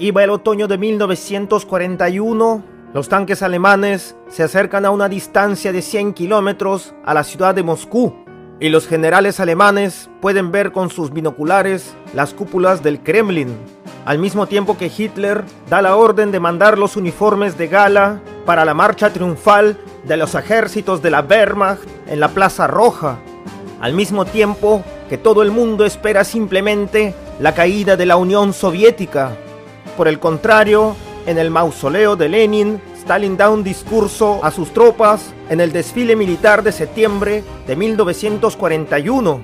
Iba el otoño de 1941, los tanques alemanes se acercan a una distancia de 100 kilómetros a la ciudad de Moscú, y los generales alemanes pueden ver con sus binoculares las cúpulas del Kremlin, al mismo tiempo que Hitler da la orden de mandar los uniformes de gala para la marcha triunfal de los ejércitos de la Wehrmacht en la Plaza Roja, al mismo tiempo que todo el mundo espera simplemente la caída de la Unión Soviética. Por el contrario, en el mausoleo de Lenin, Stalin da un discurso a sus tropas en el desfile militar de septiembre de 1941.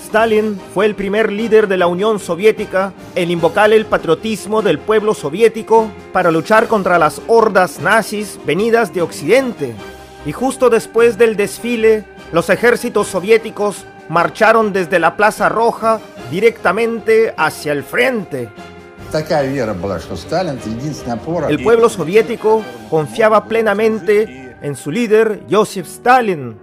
Stalin fue el primer líder de la Unión Soviética en invocar el patriotismo del pueblo soviético para luchar contra las hordas nazis venidas de Occidente. Y justo después del desfile, los ejércitos soviéticos marcharon desde la Plaza Roja directamente hacia el frente. El pueblo soviético confiaba plenamente en su líder, Joseph Stalin.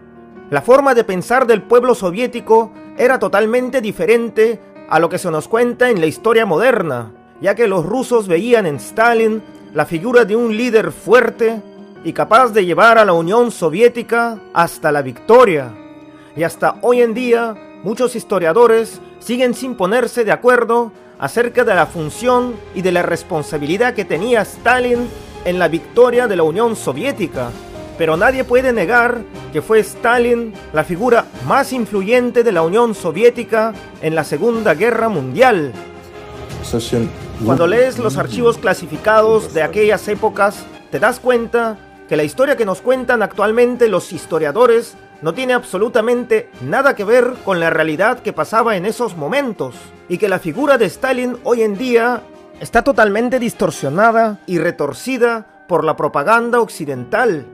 La forma de pensar del pueblo soviético era totalmente diferente a lo que se nos cuenta en la historia moderna, ya que los rusos veían en Stalin la figura de un líder fuerte y capaz de llevar a la Unión Soviética hasta la victoria. Y hasta hoy en día, muchos historiadores siguen sin ponerse de acuerdo acerca de la función y de la responsabilidad que tenía Stalin en la victoria de la Unión Soviética. Pero nadie puede negar que fue Stalin la figura más influyente de la Unión Soviética en la Segunda Guerra Mundial. Cuando lees los archivos clasificados de aquellas épocas, te das cuenta que la historia que nos cuentan actualmente los historiadores no tiene absolutamente nada que ver con la realidad que pasaba en esos momentos, y que la figura de Stalin hoy en día está totalmente distorsionada y retorcida por la propaganda occidental.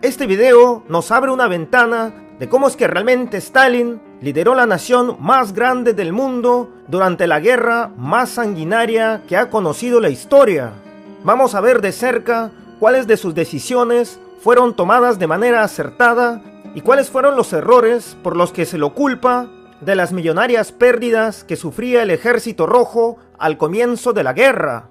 Este video nos abre una ventana de cómo es que realmente Stalin lideró la nación más grande del mundo durante la guerra más sanguinaria que ha conocido la historia. Vamos a ver de cerca cuáles de sus decisiones fueron tomadas de manera acertada y cuáles fueron los errores por los que se lo culpa de las millonarias pérdidas que sufría el Ejército Rojo al comienzo de la guerra.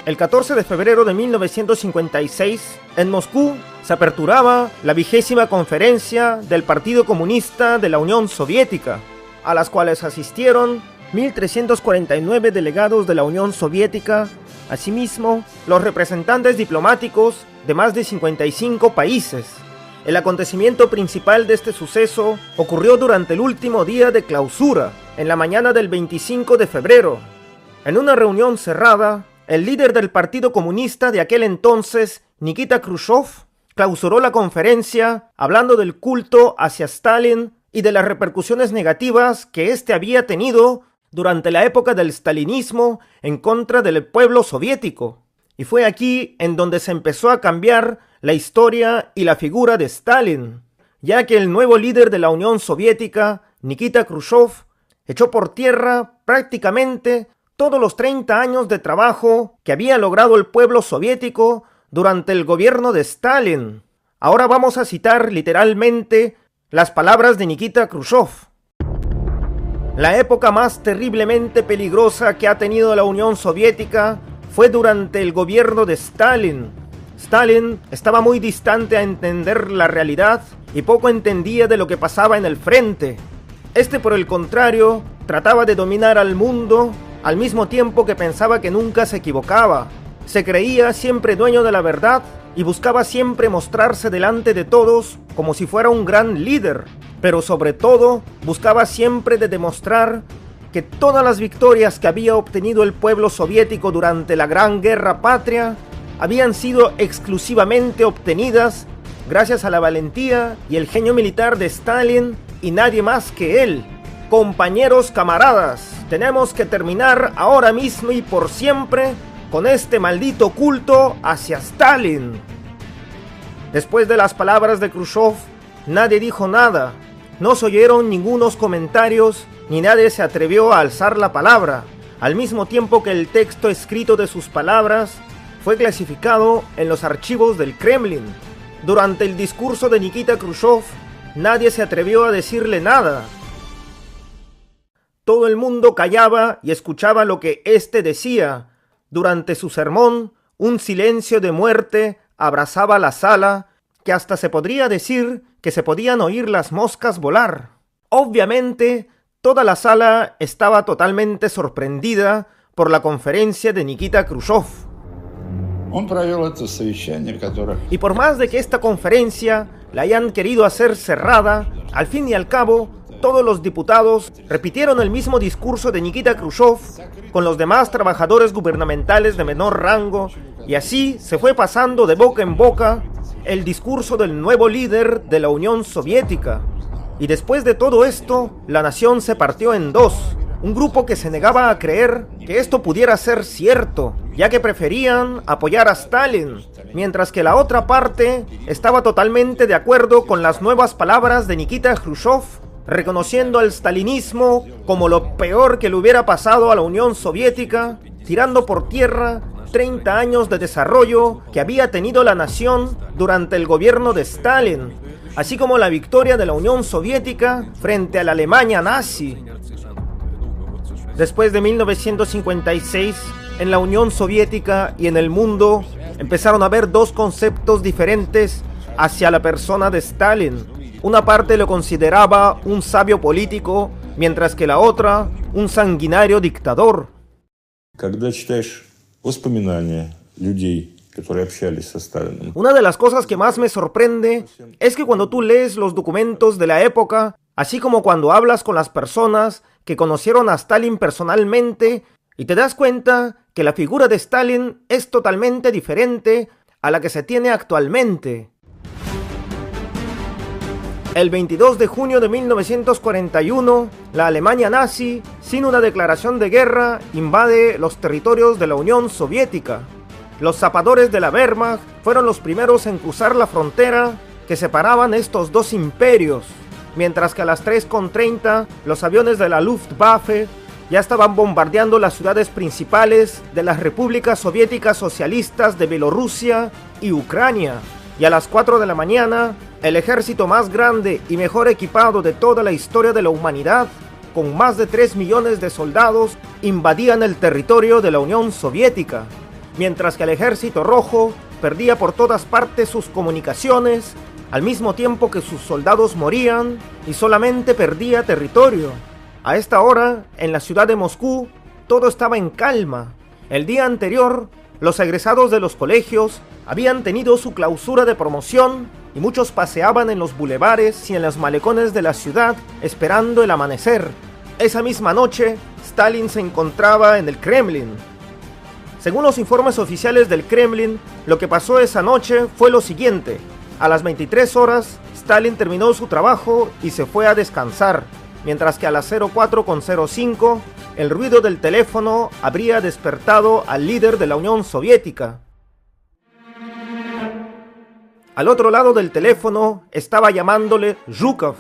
El 14 de febrero de 1956, en Moscú, se aperturaba la 20ª conferencia del Partido Comunista de la Unión Soviética, a las cuales asistieron 1.349 delegados de la Unión Soviética, asimismo, los representantes diplomáticos de más de 55 países. El acontecimiento principal de este suceso ocurrió durante el último día de clausura, en la mañana del 25 de febrero. En una reunión cerrada, el líder del Partido Comunista de aquel entonces, Nikita Khrushchev, clausuró la conferencia hablando del culto hacia Stalin y de las repercusiones negativas que éste había tenido durante la época del stalinismo en contra del pueblo soviético. Y fue aquí en donde se empezó a cambiar la historia y la figura de Stalin, ya que el nuevo líder de la Unión Soviética, Nikita Khrushchev, echó por tierra prácticamente todos los 30 años de trabajo que había logrado el pueblo soviético durante el gobierno de Stalin. Ahora vamos a citar literalmente las palabras de Nikita Khrushchev. La época más terriblemente peligrosa que ha tenido la Unión Soviética fue durante el gobierno de Stalin. Stalin estaba muy distante a entender la realidad y poco entendía de lo que pasaba en el frente. Este, por el contrario, trataba de dominar al mundo al mismo tiempo que pensaba que nunca se equivocaba. Se creía siempre dueño de la verdad y buscaba siempre mostrarse delante de todos como si fuera un gran líder, pero sobre todo buscaba siempre de demostrar que todas las victorias que había obtenido el pueblo soviético durante la Gran Guerra Patria habían sido exclusivamente obtenidas gracias a la valentía y el genio militar de Stalin y nadie más que él. Compañeros, camaradas, tenemos que terminar ahora mismo y por siempre con este maldito culto hacia Stalin. Después de las palabras de Khrushchev, nadie dijo nada, no se oyeron ningunos comentarios, ni nadie se atrevió a alzar la palabra, al mismo tiempo que el texto escrito de sus palabras fue clasificado en los archivos del Kremlin. Durante el discurso de Nikita Khrushchev, nadie se atrevió a decirle nada. Todo el mundo callaba y escuchaba lo que éste decía. Durante su sermón, un silencio de muerte abrazaba la sala, que hasta se podría decir que se podían oír las moscas volar. Obviamente, toda la sala estaba totalmente sorprendida por la conferencia de Nikita Khrushchev. Y por más de que esta conferencia la hayan querido hacer cerrada, al fin y al cabo, todos los diputados repitieron el mismo discurso de Nikita Khrushchev con los demás trabajadores gubernamentales de menor rango, y así se fue pasando de boca en boca el discurso del nuevo líder de la Unión Soviética. Y después de todo esto, la nación se partió en dos. Un grupo que se negaba a creer que esto pudiera ser cierto, ya que preferían apoyar a Stalin, mientras que la otra parte estaba totalmente de acuerdo con las nuevas palabras de Nikita Khrushchev, reconociendo al stalinismo como lo peor que le hubiera pasado a la Unión Soviética, tirando por tierra 30 años de desarrollo que había tenido la nación durante el gobierno de Stalin, así como la victoria de la Unión Soviética frente a la Alemania nazi. Después de 1956, en la Unión Soviética y en el mundo empezaron a haber dos conceptos diferentes hacia la persona de Stalin. Una parte lo consideraba un sabio político, mientras que la otra un sanguinario dictador. Una de las cosas que más me sorprende es que cuando tú lees los documentos de la época, así como cuando hablas con las personas que conocieron a Stalin personalmente, y te das cuenta que la figura de Stalin es totalmente diferente a la que se tiene actualmente. El 22 de junio de 1941, la Alemania nazi, sin una declaración de guerra, invade los territorios de la Unión Soviética. Los zapadores de la Wehrmacht fueron los primeros en cruzar la frontera que separaban estos dos imperios, mientras que a las 3:30 los aviones de la Luftwaffe ya estaban bombardeando las ciudades principales de las repúblicas soviéticas socialistas de Bielorrusia y Ucrania. Y a las 4 de la mañana, el ejército más grande y mejor equipado de toda la historia de la humanidad, con más de 3 millones de soldados, invadían el territorio de la Unión Soviética, mientras que el ejército rojo perdía por todas partes sus comunicaciones, al mismo tiempo que sus soldados morían y solamente perdía territorio. A esta hora, en la ciudad de Moscú, todo estaba en calma. El día anterior, los egresados de los colegios habían tenido su clausura de promoción y muchos paseaban en los bulevares y en los malecones de la ciudad esperando el amanecer. Esa misma noche, Stalin se encontraba en el Kremlin. Según los informes oficiales del Kremlin, lo que pasó esa noche fue lo siguiente. A las 23 horas, Stalin terminó su trabajo y se fue a descansar, mientras que a las 04:05, el ruido del teléfono habría despertado al líder de la Unión Soviética. Al otro lado del teléfono estaba llamándole Zhukov,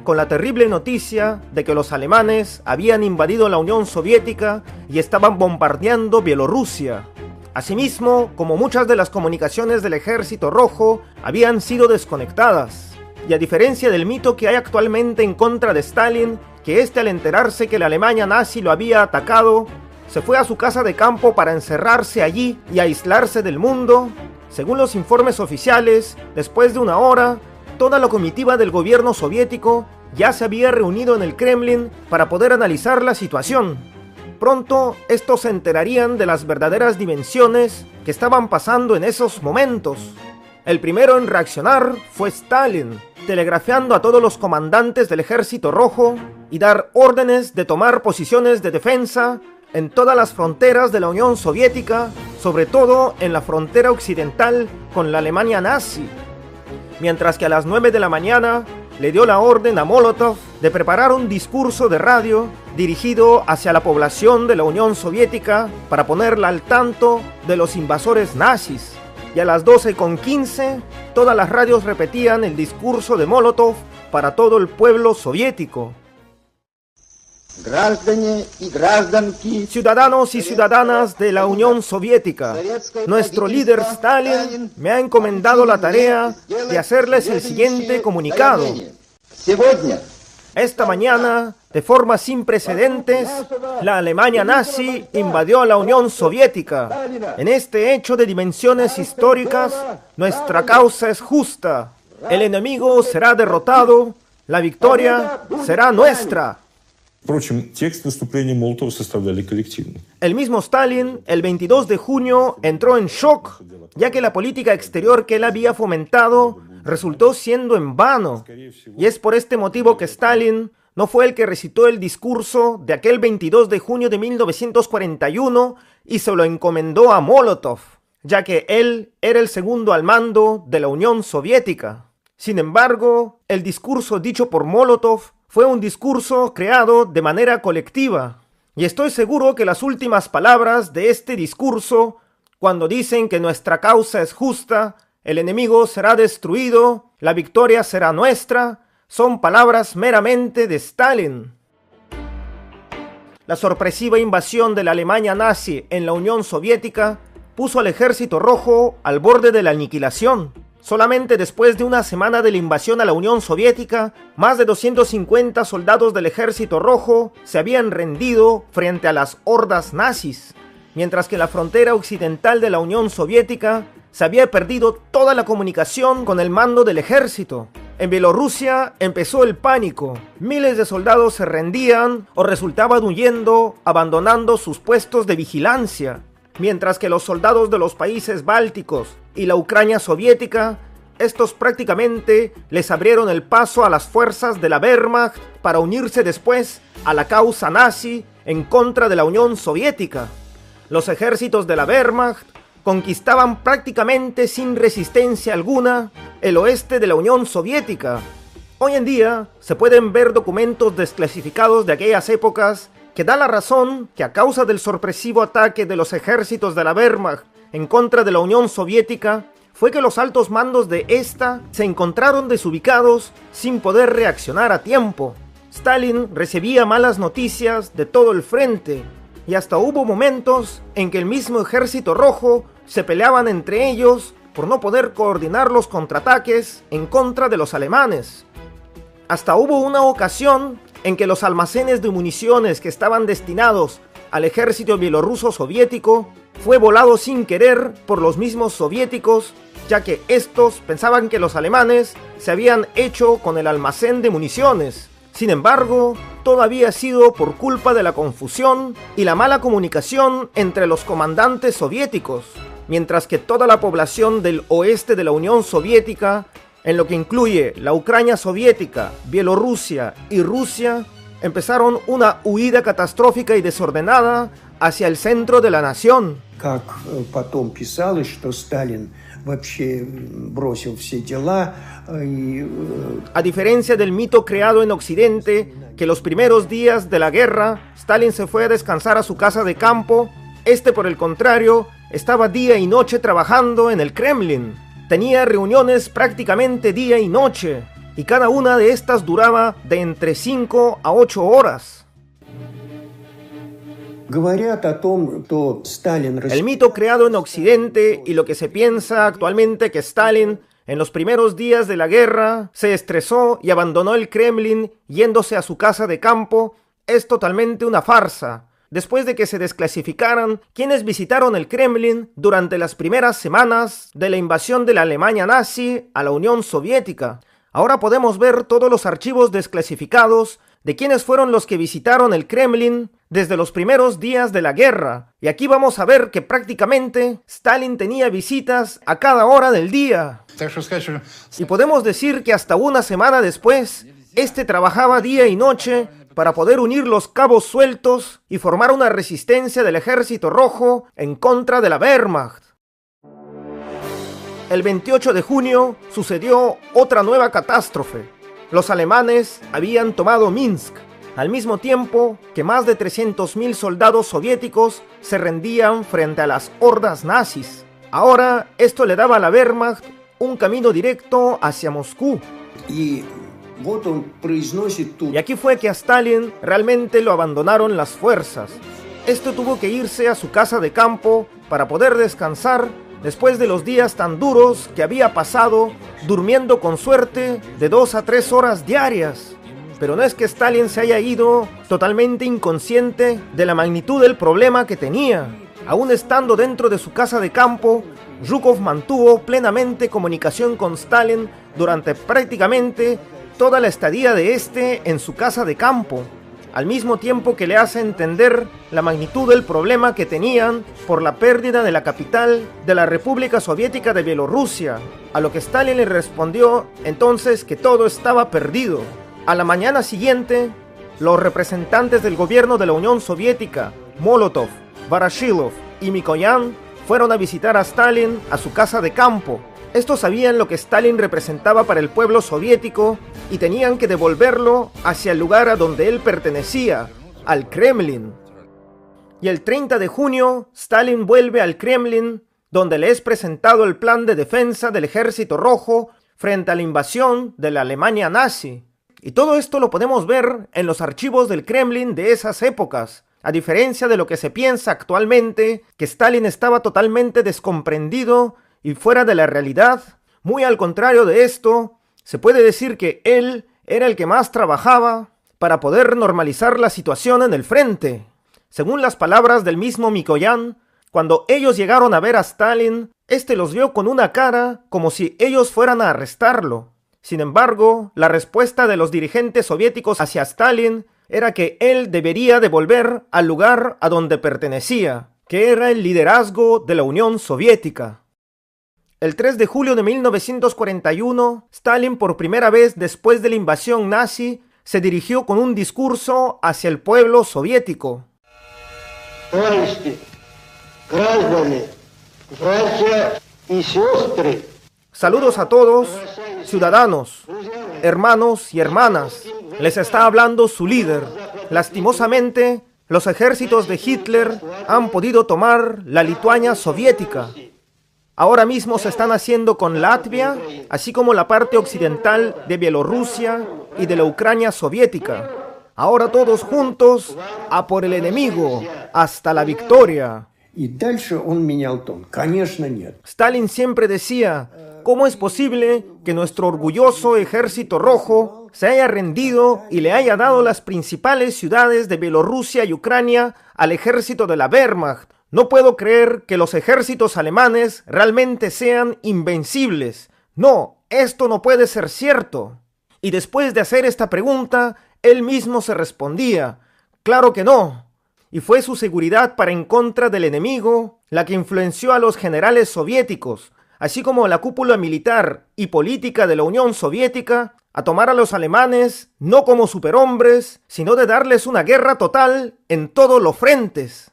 con la terrible noticia de que los alemanes habían invadido la Unión Soviética y estaban bombardeando Bielorrusia. Asimismo, como muchas de las comunicaciones del Ejército Rojo habían sido desconectadas. Y a diferencia del mito que hay actualmente en contra de Stalin, que este al enterarse que la Alemania nazi lo había atacado, se fue a su casa de campo para encerrarse allí y aislarse del mundo, según los informes oficiales, después de una hora, toda la comitiva del gobierno soviético ya se había reunido en el Kremlin para poder analizar la situación. Pronto, estos se enterarían de las verdaderas dimensiones que estaban pasando en esos momentos. El primero en reaccionar fue Stalin, telegrafiando a todos los comandantes del Ejército Rojo y dar órdenes de tomar posiciones de defensa en todas las fronteras de la Unión Soviética, sobre todo en la frontera occidental con la Alemania nazi. Mientras que a las 9 de la mañana le dio la orden a Molotov de preparar un discurso de radio dirigido hacia la población de la Unión Soviética para ponerla al tanto de los invasores nazis. Y a las 12:15 todas las radios repetían el discurso de Molotov para todo el pueblo soviético. Ciudadanos y ciudadanas de la Unión Soviética, nuestro líder Stalin me ha encomendado la tarea de hacerles el siguiente comunicado. Esta mañana, de forma sin precedentes, la Alemania nazi invadió a la Unión Soviética. En este hecho de dimensiones históricas, nuestra causa es justa. El enemigo será derrotado, la victoria será nuestra. Впрочем, текст выступления Молотова составляли коллективно. El mismo Stalin, el 22 de junio, entró en shock, ya que la política exterior que él había fomentado resultó siendo en vano. Y es por este motivo que Stalin no fue el que recitó el discurso de aquel 22 de junio de 1941 y se lo encomendó a Molotov, ya que él era el segundo al mando de la Unión Soviética. Sin embargo, el discurso dicho por Molotov fue un discurso creado de manera colectiva, y estoy seguro que las últimas palabras de este discurso, cuando dicen que nuestra causa es justa, el enemigo será destruido, la victoria será nuestra, son palabras meramente de Stalin. La sorpresiva invasión de la Alemania nazi en la Unión Soviética puso al Ejército Rojo al borde de la aniquilación. Solamente después de una semana de la invasión a la Unión Soviética, más de 250 soldados del Ejército Rojo se habían rendido frente a las hordas nazis, mientras que en la frontera occidental de la Unión Soviética se había perdido toda la comunicación con el mando del ejército. En Bielorrusia empezó el pánico. Miles de soldados se rendían o resultaban huyendo, abandonando sus puestos de vigilancia. Mientras que los soldados de los países bálticos y la Ucrania soviética, estos prácticamente les abrieron el paso a las fuerzas de la Wehrmacht para unirse después a la causa nazi en contra de la Unión Soviética. Los ejércitos de la Wehrmacht conquistaban prácticamente sin resistencia alguna el oeste de la Unión Soviética. Hoy en día se pueden ver documentos desclasificados de aquellas épocas que da la razón que a causa del sorpresivo ataque de los ejércitos de la Wehrmacht en contra de la Unión Soviética, fue que los altos mandos de esta se encontraron desubicados sin poder reaccionar a tiempo. Stalin recibía malas noticias de todo el frente, y hasta hubo momentos en que el mismo Ejército Rojo se peleaban entre ellos por no poder coordinar los contraataques en contra de los alemanes. Hasta hubo una ocasión en que los almacenes de municiones que estaban destinados al ejército bielorruso soviético fue volado sin querer por los mismos soviéticos, ya que estos pensaban que los alemanes se habían hecho con el almacén de municiones. Sin embargo, todo había sido por culpa de la confusión y la mala comunicación entre los comandantes soviéticos, mientras que toda la población del oeste de la Unión Soviética, en lo que incluye la Ucrania soviética, Bielorrusia y Rusia, empezaron una huida catastrófica y desordenada hacia el centro de la nación. Как потом писалось, что Сталин вообще бросил все дела и... A diferencia del mito creado en Occidente, que los primeros días de la guerra, Stalin se fue a descansar a su casa de campo, este por el contrario, estaba día y noche trabajando en el Kremlin. Tenía reuniones prácticamente día y noche, y cada una de estas duraba de entre 5 a 8 horas. El mito creado en Occidente y lo que se piensa actualmente que Stalin, en los primeros días de la guerra, se estresó y abandonó el Kremlin yéndose a su casa de campo, es totalmente una farsa. Después de que se desclasificaran quienes visitaron el Kremlin durante las primeras semanas de la invasión de la Alemania nazi a la Unión Soviética, ahora podemos ver todos los archivos desclasificados de quienes fueron los que visitaron el Kremlin desde los primeros días de la guerra. Y aquí vamos a ver que prácticamente Stalin tenía visitas a cada hora del día. Y podemos decir que hasta una semana después, este trabajaba día y noche para poder unir los cabos sueltos y formar una resistencia del Ejército Rojo en contra de la Wehrmacht. El 28 de junio sucedió otra nueva catástrofe. Los alemanes habían tomado Minsk, al mismo tiempo que más de 300.000 soldados soviéticos se rendían frente a las hordas nazis. Ahora esto le daba a la Wehrmacht un camino directo hacia Moscú. Y aquí fue que a Stalin realmente lo abandonaron las fuerzas. Esto tuvo que irse a su casa de campo para poder descansar después de los días tan duros que había pasado, durmiendo con suerte de 2 a 3 horas diarias. Pero no es que Stalin se haya ido totalmente inconsciente de la magnitud del problema que tenía. Aún estando dentro de su casa de campo, Zhukov mantuvo plenamente comunicación con Stalin durante prácticamente toda la estadía de este en su casa de campo, al mismo tiempo que le hace entender la magnitud del problema que tenían por la pérdida de la capital de la República Soviética de Bielorrusia, a lo que Stalin le respondió entonces que todo estaba perdido. A la mañana siguiente, los representantes del gobierno de la Unión Soviética, Molotov, Voroshilov y Mikoyan, fueron a visitar a Stalin a su casa de campo. Estos sabían lo que Stalin representaba para el pueblo soviético y tenían que devolverlo hacia el lugar a donde él pertenecía, al Kremlin. Y el 30 de junio, Stalin vuelve al Kremlin, donde le es presentado el plan de defensa del Ejército Rojo frente a la invasión de la Alemania nazi. Y todo esto lo podemos ver en los archivos del Kremlin de esas épocas. A diferencia de lo que se piensa actualmente, que Stalin estaba totalmente descomprendido y fuera de la realidad, muy al contrario de esto, se puede decir que él era el que más trabajaba para poder normalizar la situación en el frente. Según las palabras del mismo Mikoyan, cuando ellos llegaron a ver a Stalin, este los vio con una cara como si ellos fueran a arrestarlo. Sin embargo, la respuesta de los dirigentes soviéticos hacia Stalin era que él debería de volver al lugar a donde pertenecía, que era el liderazgo de la Unión Soviética. El 3 de julio de 1941, Stalin, por primera vez después de la invasión nazi, se dirigió con un discurso hacia el pueblo soviético. Saludos a todos, ciudadanos, hermanos y hermanas. Les está hablando su líder. Lastimosamente, los ejércitos de Hitler han podido tomar la Lituania soviética. Ahora mismo se están haciendo con Latvia, así como la parte occidental de Bielorrusia y de la Ucrania soviética. Ahora todos juntos, a por el enemigo, hasta la victoria. Stalin siempre decía, ¿cómo es posible que nuestro orgulloso Ejército Rojo se haya rendido y le haya dado las principales ciudades de Bielorrusia y Ucrania al ejército de la Wehrmacht? No puedo creer que los ejércitos alemanes realmente sean invencibles. No, esto no puede ser cierto. Y después de hacer esta pregunta, él mismo se respondía, claro que no. Y fue su seguridad para en contra del enemigo la que influenció a los generales soviéticos, así como a la cúpula militar y política de la Unión Soviética, a tomar a los alemanes no como superhombres, sino de darles una guerra total en todos los frentes.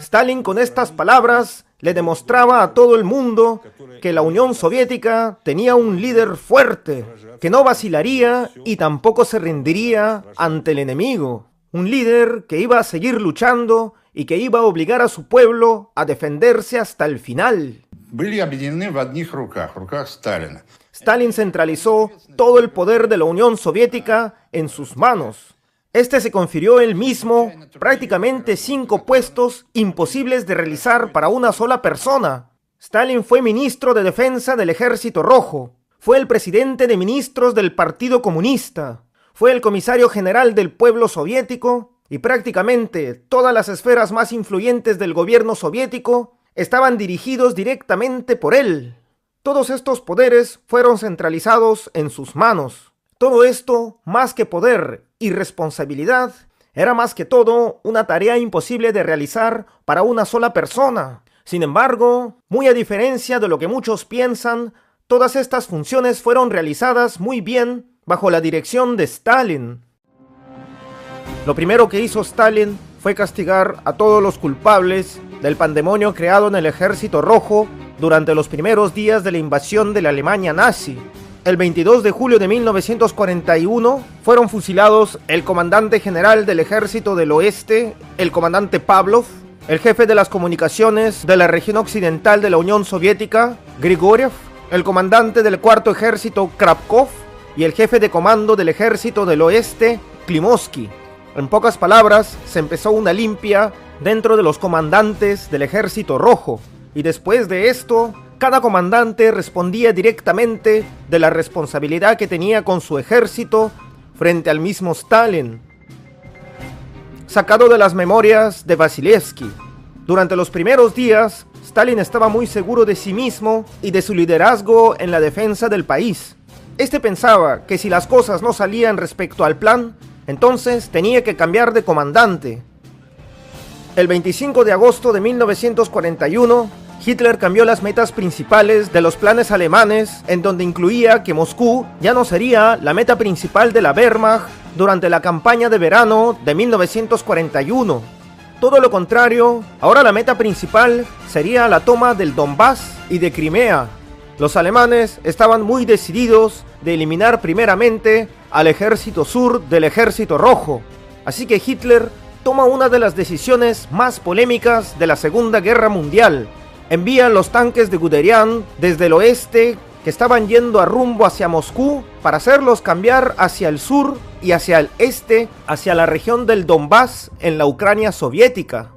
Stalin con estas palabras le demostraba a todo el mundo que la Unión Soviética tenía un líder fuerte, que no vacilaría y tampoco se rendiría ante el enemigo. Un líder que iba a seguir luchando y que iba a obligar a su pueblo a defenderse hasta el final. Stalin centralizó todo el poder de la Unión Soviética en sus manos. Este se confirió él mismo prácticamente 5 puestos imposibles de realizar para una sola persona. Stalin fue ministro de Defensa del Ejército Rojo, fue el presidente de ministros del Partido Comunista, fue el comisario general del pueblo soviético y prácticamente todas las esferas más influyentes del gobierno soviético estaban dirigidos directamente por él. Todos estos poderes fueron centralizados en sus manos. Todo esto, más que poder y responsabilidad, era más que todo una tarea imposible de realizar para una sola persona. Sin embargo, muy a diferencia de lo que muchos piensan, todas estas funciones fueron realizadas muy bien bajo la dirección de Stalin. Lo primero que hizo Stalin fue castigar a todos los culpables del pandemonio creado en el Ejército Rojo durante los primeros días de la invasión de la Alemania nazi. El 22 de julio de 1941 fueron fusilados el comandante general del Ejército del Oeste, el comandante Pavlov, el jefe de las comunicaciones de la región occidental de la Unión Soviética, Grigoriev, el comandante del Cuarto Ejército, Krapkov, y el jefe de comando del Ejército del Oeste, Klimovsky. En pocas palabras, se empezó una limpia dentro de los comandantes del Ejército Rojo, y después de esto, cada comandante respondía directamente de la responsabilidad que tenía con su ejército frente al mismo Stalin. Sacado de las memorias de Vasilievsky, durante los primeros días, Stalin estaba muy seguro de sí mismo y de su liderazgo en la defensa del país. Este pensaba que si las cosas no salían respecto al plan, entonces tenía que cambiar de comandante. El 25 de agosto de 1941, Hitler cambió las metas principales de los planes alemanes, en donde incluía que Moscú ya no sería la meta principal de la Wehrmacht durante la campaña de verano de 1941. Todo lo contrario, ahora la meta principal sería la toma del Donbass y de Crimea. Los alemanes estaban muy decididos de eliminar primeramente al ejército sur del Ejército Rojo. Así que Hitler toma una de las decisiones más polémicas de la Segunda Guerra Mundial. Envía los tanques de Guderian desde el oeste que estaban yendo a rumbo hacia Moscú para hacerlos cambiar hacia el sur y hacia el este, hacia la región del Donbass en la Ucrania soviética.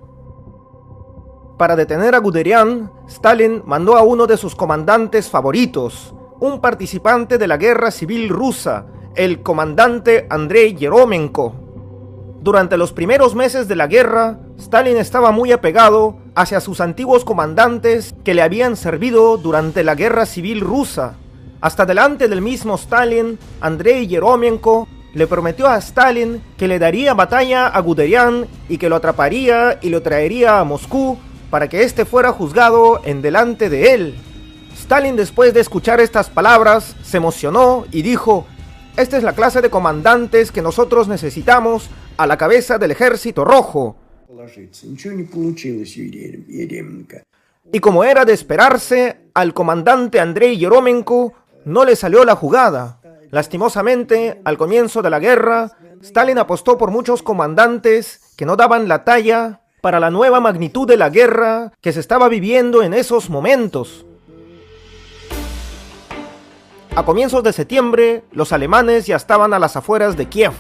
Para detener a Guderian, Stalin mandó a uno de sus comandantes favoritos, un participante de la guerra civil rusa, el comandante Andrei Yeremenko. Durante los primeros meses de la guerra, Stalin estaba muy apegado hacia sus antiguos comandantes que le habían servido durante la guerra civil rusa. Hasta delante del mismo Stalin, Andrei Yeremenko le prometió a Stalin que le daría batalla a Guderian y que lo atraparía y lo traería a Moscú para que éste fuera juzgado en delante de él. Stalin, después de escuchar estas palabras, se emocionó y dijo: "Esta es la clase de comandantes que nosotros necesitamos a la cabeza del Ejército Rojo". Y como era de esperarse, al comandante Andrei Yeremenko no le salió la jugada. Lastimosamente, al comienzo de la guerra, Stalin apostó por muchos comandantes que no daban la talla para la nueva magnitud de la guerra que se estaba viviendo en esos momentos. A comienzos de septiembre, los alemanes ya estaban a las afueras de Kiev,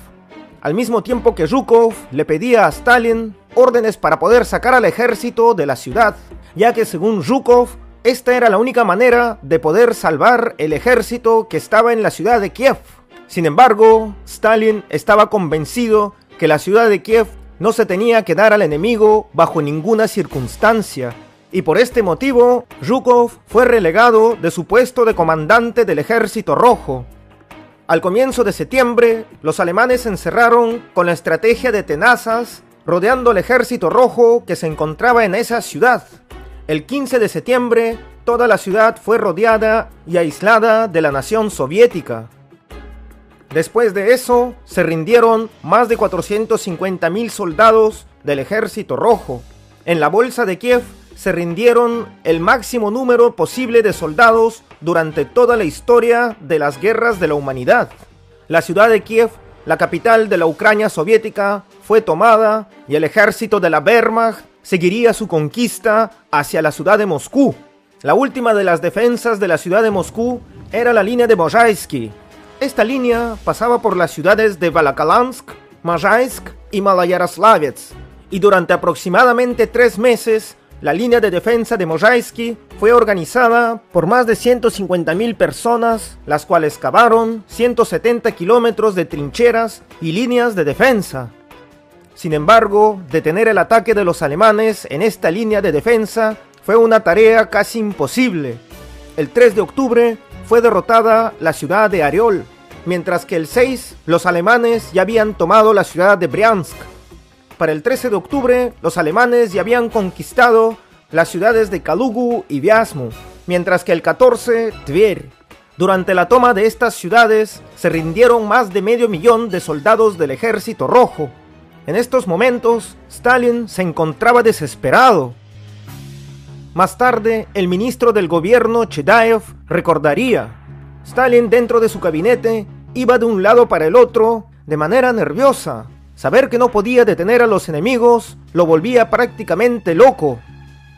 al mismo tiempo que Zhukov le pedía a Stalin órdenes para poder sacar al ejército de la ciudad, ya que según Zhukov, esta era la única manera de poder salvar el ejército que estaba en la ciudad de Kiev. Sin embargo, Stalin estaba convencido que la ciudad de Kiev no se tenía que dar al enemigo bajo ninguna circunstancia, y por este motivo, Zhukov fue relegado de su puesto de comandante del Ejército Rojo. Al comienzo de septiembre, los alemanes se encerraron con la estrategia de tenazas, rodeando al Ejército Rojo que se encontraba en esa ciudad. El 15 de septiembre, toda la ciudad fue rodeada y aislada de la nación soviética. Después de eso, se rindieron más de 450,000 soldados del Ejército Rojo. En la bolsa de Kiev se rindieron el máximo número posible de soldados durante toda la historia de las guerras de la humanidad. La ciudad de Kiev, la capital de la Ucrania soviética, fue tomada y el ejército de la Wehrmacht seguiría su conquista hacia la ciudad de Moscú. La última de las defensas de la ciudad de Moscú era la línea de Mozhaisky. Esta línea pasaba por las ciudades de Volokólamsk, Mozhaisk y Maloyaroslavets, y durante aproximadamente 3 meses, la línea de defensa de Mozhaisky fue organizada por más de 150,000 personas, las cuales cavaron 170 kilómetros de trincheras y líneas de defensa. Sin embargo, detener el ataque de los alemanes en esta línea de defensa fue una tarea casi imposible. El 3 de octubre fue derrotada la ciudad de Ariol. mientras que el 6 los alemanes ya habían tomado la ciudad de Briansk. Para el 13 de octubre los alemanes ya habían conquistado las ciudades de Kalugu y Vyazma, mientras que el 14 Tver. Durante la toma de estas ciudades se rindieron más de 500.000 de soldados del Ejército Rojo. En estos momentos Stalin se encontraba desesperado. Más tarde, el ministro del gobierno Chedaev recordaría: Stalin dentro de su gabinete iba de un lado para el otro de manera nerviosa. Saber que no podía detener a los enemigos lo volvía prácticamente loco.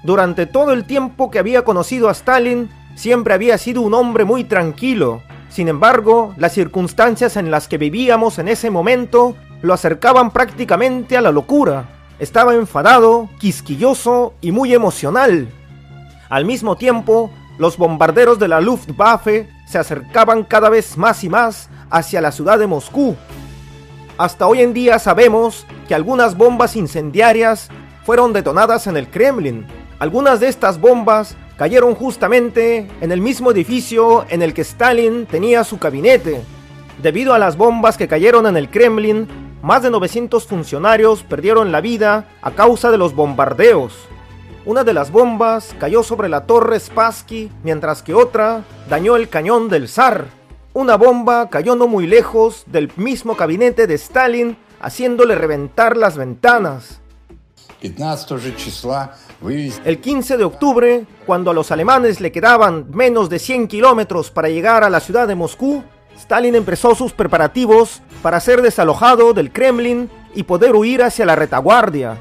Durante todo el tiempo que había conocido a Stalin, siempre había sido un hombre muy tranquilo. Sin embargo, las circunstancias en las que vivíamos en ese momento lo acercaban prácticamente a la locura. Estaba enfadado, quisquilloso y muy emocional. Al mismo tiempo, los bombarderos de la Luftwaffe se acercaban cada vez más y más hacia la ciudad de Moscú. Hasta hoy en día sabemos que algunas bombas incendiarias fueron detonadas en el Kremlin. Algunas de estas bombas cayeron justamente en el mismo edificio en el que Stalin tenía su gabinete. Debido a las bombas que cayeron en el Kremlin, más de 900 funcionarios perdieron la vida a causa de los bombardeos. Una de las bombas cayó sobre la torre Spassky, mientras que otra dañó el cañón del zar. Una bomba cayó no muy lejos del mismo gabinete de Stalin, haciéndole reventar las ventanas. El 15 de octubre, cuando a los alemanes le quedaban menos de 100 kilómetros para llegar a la ciudad de Moscú, Stalin empezó sus preparativos para ser desalojado del Kremlin y poder huir hacia la retaguardia.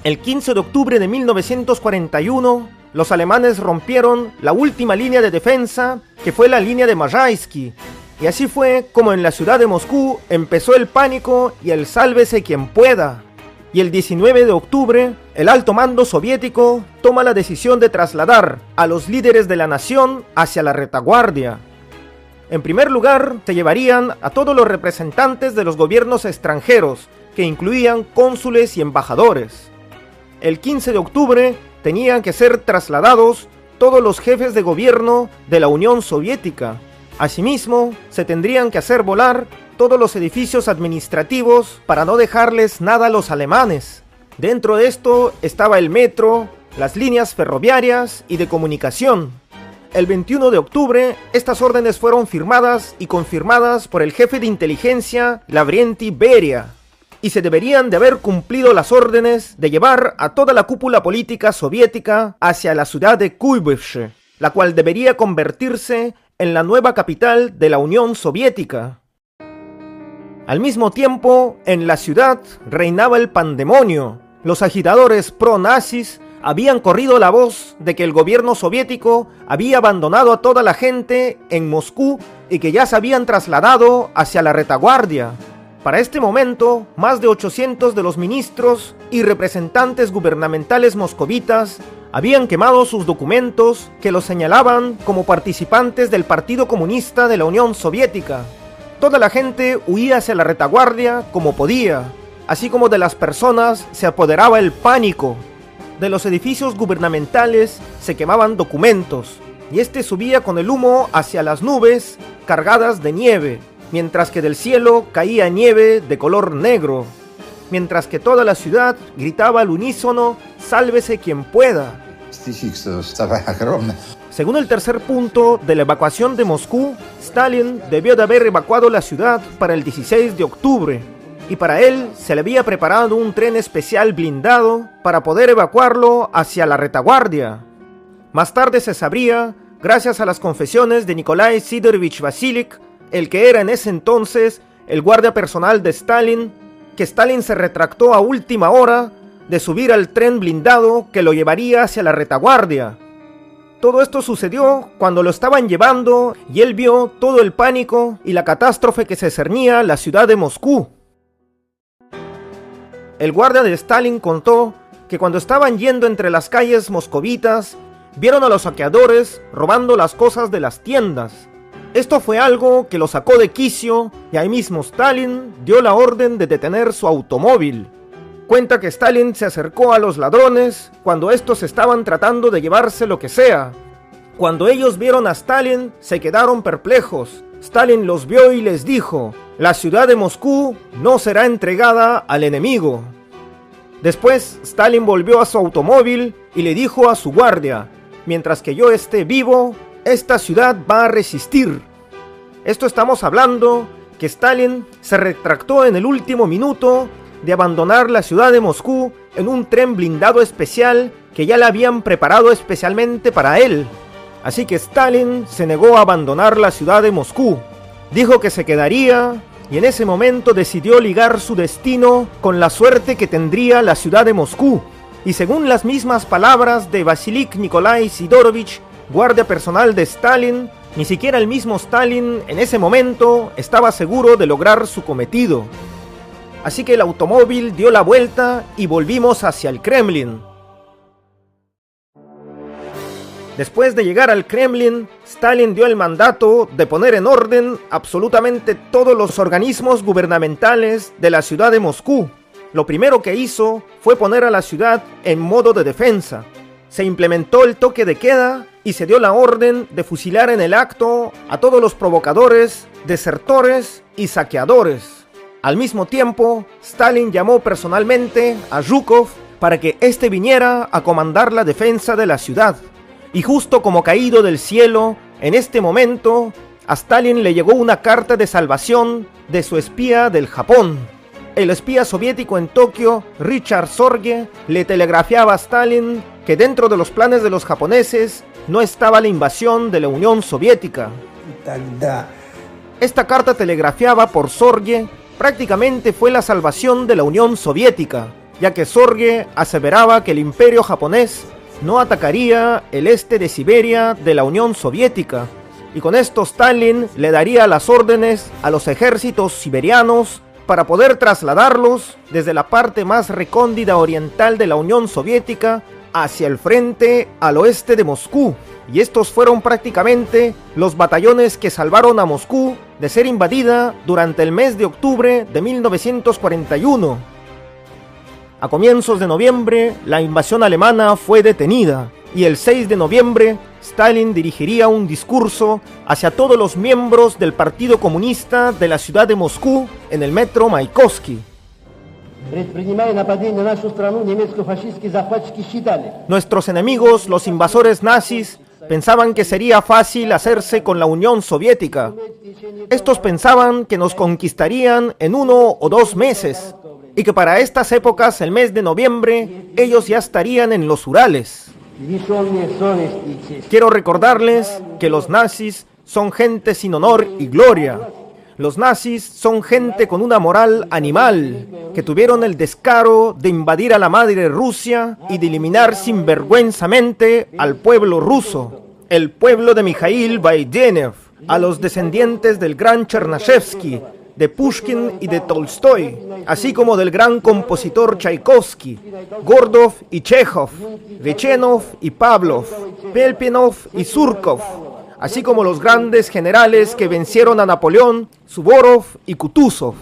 El 15 de octubre de 1941, los alemanes rompieron la última línea de defensa, que fue la línea de Majaysky, y así fue como en la ciudad de Moscú empezó el pánico y el sálvese quien pueda. Y el 19 de octubre, el alto mando soviético toma la decisión de trasladar a los líderes de la nación hacia la retaguardia. En primer lugar, se llevarían a todos los representantes de los gobiernos extranjeros, que incluían cónsules y embajadores. El 15 de octubre tenían que ser trasladados todos los jefes de gobierno de la Unión Soviética. Asimismo, se tendrían que hacer volar todos los edificios administrativos para no dejarles nada a los alemanes. Dentro de esto estaba el metro, las líneas ferroviarias y de comunicación. El 21 de octubre, estas órdenes fueron firmadas y confirmadas por el jefe de inteligencia, Lavrenti Beria, y se deberían de haber cumplido las órdenes de llevar a toda la cúpula política soviética hacia la ciudad de Kuibyshev, la cual debería convertirse en la nueva capital de la Unión Soviética. Al mismo tiempo, en la ciudad reinaba el pandemonio. Los agitadores pro-nazis habían corrido la voz de que el gobierno soviético había abandonado a toda la gente en Moscú y que ya se habían trasladado hacia la retaguardia. Para este momento, más de 800 de los ministros y representantes gubernamentales moscovitas habían quemado sus documentos que los señalaban como participantes del Partido Comunista de la Unión Soviética. Toda la gente huía hacia la retaguardia como podía, así como de las personas se apoderaba el pánico. De los edificios gubernamentales se quemaban documentos, y este subía con el humo hacia las nubes cargadas de nieve, mientras que del cielo caía nieve de color negro, mientras que toda la ciudad gritaba al unísono: «Sálvese quien pueda». Según el tercer punto de la evacuación de Moscú, Stalin debió de haber evacuado la ciudad para el 16 de octubre, y para él se le había preparado un tren especial blindado para poder evacuarlo hacia la retaguardia. Más tarde se sabría, gracias a las confesiones de Nikolai Sidorovich Vasilik, el que era en ese entonces el guardia personal de Stalin, que Stalin se retractó a última hora de subir al tren blindado que lo llevaría hacia la retaguardia. Todo esto sucedió cuando lo estaban llevando y él vio todo el pánico y la catástrofe que se cernía la ciudad de Moscú. El guardia de Stalin contó que cuando estaban yendo entre las calles moscovitas, vieron a los saqueadores robando las cosas de las tiendas. Esto fue algo que lo sacó de quicio y ahí mismo Stalin dio la orden de detener su automóvil. Cuenta que Stalin se acercó a los ladrones cuando estos estaban tratando de llevarse lo que sea. Cuando ellos vieron a Stalin, se quedaron perplejos, Stalin los vio y les dijo: la ciudad de Moscú no será entregada al enemigo. Después, Stalin volvió a su automóvil y le dijo a su guardia: mientras que yo esté vivo, esta ciudad va a resistir. Esto estamos hablando que Stalin se retractó en el último minuto de abandonar la ciudad de Moscú en un tren blindado especial que ya le habían preparado especialmente para él. Así que Stalin se negó a abandonar la ciudad de Moscú. Dijo que se quedaría y en ese momento decidió ligar su destino con la suerte que tendría la ciudad de Moscú. Y según las mismas palabras de Vasily Nikolai Sidorovich, guardia personal de Stalin, ni siquiera el mismo Stalin en ese momento estaba seguro de lograr su cometido. Así que el automóvil dio la vuelta y volvimos hacia el Kremlin. Después de llegar al Kremlin, Stalin dio el mandato de poner en orden absolutamente todos los organismos gubernamentales de la ciudad de Moscú. Lo primero que hizo fue poner a la ciudad en modo de defensa. Se implementó el toque de queda y se dio la orden de fusilar en el acto a todos los provocadores, desertores y saqueadores. Al mismo tiempo, Stalin llamó personalmente a Zhukov para que éste viniera a comandar la defensa de la ciudad. Y justo como caído del cielo, en este momento, a Stalin le llegó una carta de salvación de su espía del Japón. El espía soviético en Tokio, Richard Sorge, le telegrafiaba a Stalin que dentro de los planes de los japoneses no estaba la invasión de la Unión Soviética. Esta carta telegrafiada por Sorge prácticamente fue la salvación de la Unión Soviética, ya que Sorge aseveraba que el imperio japonés no atacaría el este de Siberia de la Unión Soviética, y con esto Stalin le daría las órdenes a los ejércitos siberianos para poder trasladarlos desde la parte más recóndita oriental de la Unión Soviética hacia el frente al oeste de Moscú, y estos fueron prácticamente los batallones que salvaron a Moscú de ser invadida durante el mes de octubre de 1941. A comienzos de noviembre, la invasión alemana fue detenida, y el 6 de noviembre, Stalin dirigiría un discurso hacia todos los miembros del Partido Comunista de la ciudad de Moscú en el metro Mayakovsky. Nuestros enemigos, los invasores nazis, pensaban que sería fácil hacerse con la Unión Soviética. Estos pensaban que nos conquistarían en 1 o 2 meses, y que para estas épocas, el mes de noviembre, ellos ya estarían en los Urales. Quiero recordarles que los nazis son gente sin honor y gloria. Los nazis son gente con una moral animal, que tuvieron el descaro de invadir a la madre Rusia y de eliminar sinvergüenzamente al pueblo ruso, el pueblo de Mikhail Bayenev, a los descendientes del gran Chernyshevsky, de Pushkin y de Tolstoy, así como del gran compositor Tchaikovsky, Gordov y Chekhov, Rechenov y Pavlov, Pelpinov y Surkov, así como los grandes generales que vencieron a Napoleón, Suvorov y Kutuzov.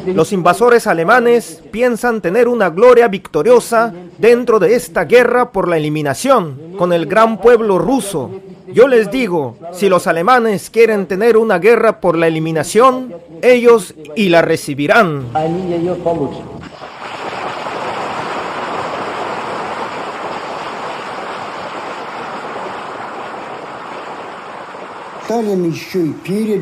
Los invasores alemanes piensan tener una gloria victoriosa dentro de esta guerra por la eliminación con el gran pueblo ruso. Yo les digo, si los alemanes quieren tener una guerra por la eliminación, ellos y la recibirán.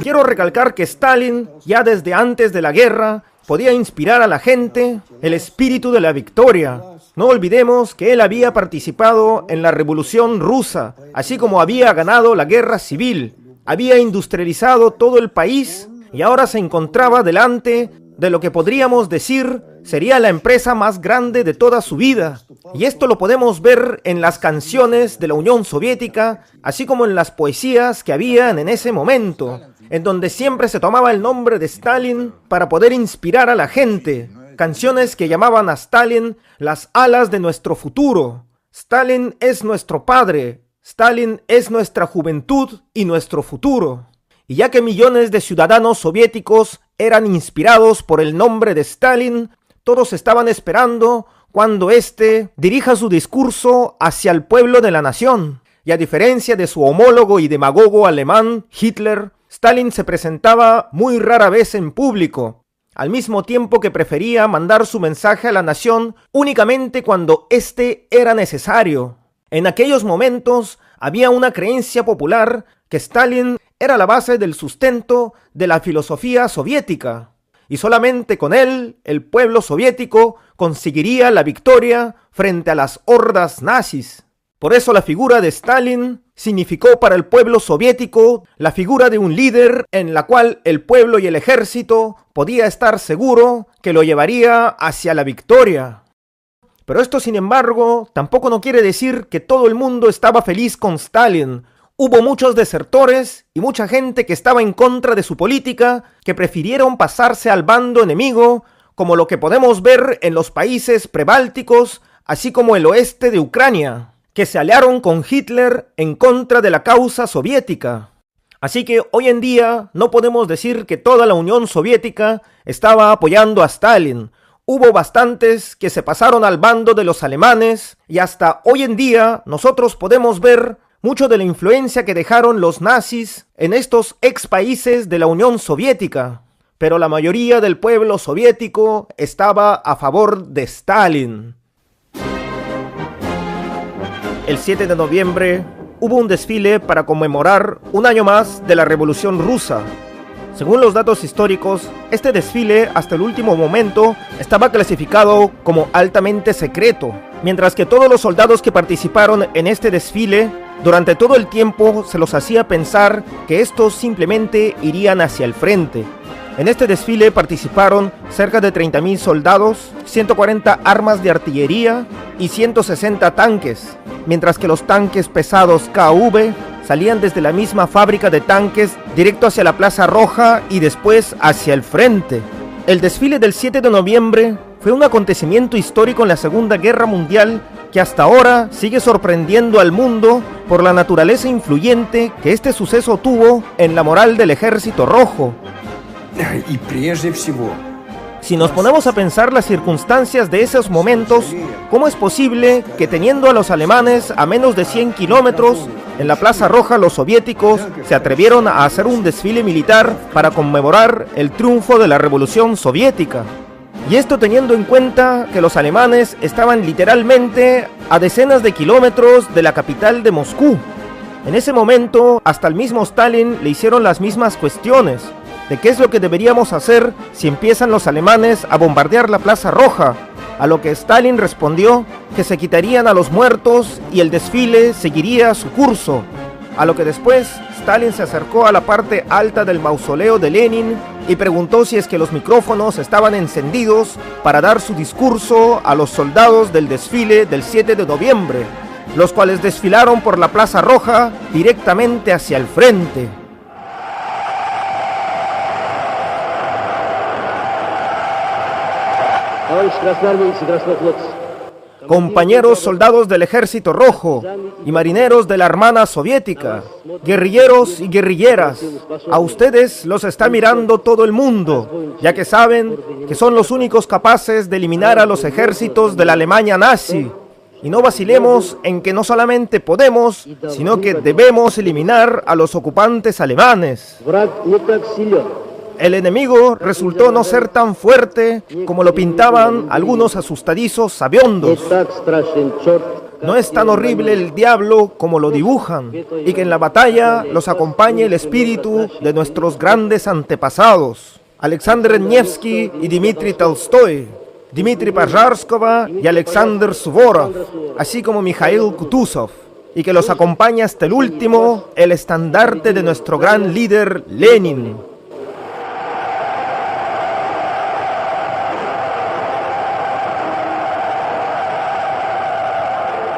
Quiero recalcar que Stalin, ya desde antes de la guerra, podía inspirar a la gente el espíritu de la victoria. No olvidemos que él había participado en la Revolución Rusa, así como había ganado la guerra civil, había industrializado todo el país y ahora se encontraba delante de lo que podríamos decir sería la empresa más grande de toda su vida. Y esto lo podemos ver en las canciones de la Unión Soviética, así como en las poesías que habían en ese momento, en donde siempre se tomaba el nombre de Stalin para poder inspirar a la gente. Canciones que llamaban a Stalin las alas de nuestro futuro. Stalin es nuestro padre. Stalin es nuestra juventud y nuestro futuro. Y ya que millones de ciudadanos soviéticos eran inspirados por el nombre de Stalin, todos estaban esperando cuando éste dirija su discurso hacia el pueblo de la nación. Y a diferencia de su homólogo y demagogo alemán, Hitler, Stalin se presentaba muy rara vez en público, al mismo tiempo que prefería mandar su mensaje a la nación únicamente cuando éste era necesario. En aquellos momentos había una creencia popular que Stalin era la base del sustento de la filosofía soviética, y solamente con él el pueblo soviético conseguiría la victoria frente a las hordas nazis. Por eso la figura de Stalin significó para el pueblo soviético la figura de un líder en la cual el pueblo y el ejército podía estar seguro que lo llevaría hacia la victoria. Pero esto, sin embargo, tampoco no quiere decir que todo el mundo estaba feliz con Stalin. Hubo muchos desertores y mucha gente que estaba en contra de su política, que prefirieron pasarse al bando enemigo, como lo que podemos ver en los países prebálticos, así como el oeste de Ucrania, que se aliaron con Hitler en contra de la causa soviética. Así que hoy en día no podemos decir que toda la Unión Soviética estaba apoyando a Stalin. Hubo bastantes que se pasaron al bando de los alemanes, y hasta hoy en día nosotros podemos ver mucho de la influencia que dejaron los nazis en estos ex países de la Unión Soviética. Pero la mayoría del pueblo soviético estaba a favor de Stalin. El 7 de noviembre hubo un desfile para conmemorar un año más de la Revolución Rusa. Según los datos históricos, este desfile hasta el último momento estaba clasificado como altamente secreto, mientras que todos los soldados que participaron en este desfile, durante todo el tiempo se los hacía pensar que estos simplemente irían hacia el frente. En este desfile participaron cerca de 30.000 soldados, 140 armas de artillería y 160 tanques, mientras que los tanques pesados KV salían desde la misma fábrica de tanques directo hacia la Plaza Roja y después hacia el frente. El desfile del 7 de noviembre fue un acontecimiento histórico en la Segunda Guerra Mundial que hasta ahora sigue sorprendiendo al mundo por la naturaleza influyente que este suceso tuvo en la moral del Ejército Rojo. И прежде всего, Si nos ponemos a pensar las circunstancias de esos momentos, ¿cómo es posible que teniendo a los alemanes a menos de 100 kilómetros, en la Plaza Roja los soviéticos se atrevieron a hacer un desfile militar para conmemorar el triunfo de la Revolución Soviética? Y esto teniendo en cuenta que los alemanes estaban literalmente a decenas de kilómetros de la capital de Moscú. En ese momento, hasta el mismo Stalin le hicieron las mismas cuestiones de qué es lo que deberíamos hacer si empiezan los alemanes a bombardear la Plaza Roja, a lo que Stalin respondió que se quitarían a los muertos y el desfile seguiría su curso, a lo que después Stalin se acercó a la parte alta del mausoleo de Lenin y preguntó si es que los micrófonos estaban encendidos para dar su discurso a los soldados del desfile del 7 de noviembre, los cuales desfilaron por la Plaza Roja directamente hacia el frente. Compañeros soldados del Ejército Rojo y marineros de la Armada Soviética, guerrilleros y guerrilleras, a ustedes los está mirando todo el mundo, ya que saben que son los únicos capaces de eliminar a los ejércitos de la Alemania nazi. Y no vacilemos en que no solamente podemos, sino que debemos eliminar a los ocupantes alemanes. El enemigo resultó no ser tan fuerte como lo pintaban algunos asustadizos sabiondos. No es tan horrible el diablo como lo dibujan, y que en la batalla los acompañe el espíritu de nuestros grandes antepasados, Alexander Nevsky y Dmitri Tolstoy, Dmitri Pajarskova y Alexander Suvorov, así como Mikhail Kutuzov, y que los acompañe hasta el último el estandarte de nuestro gran líder Lenin.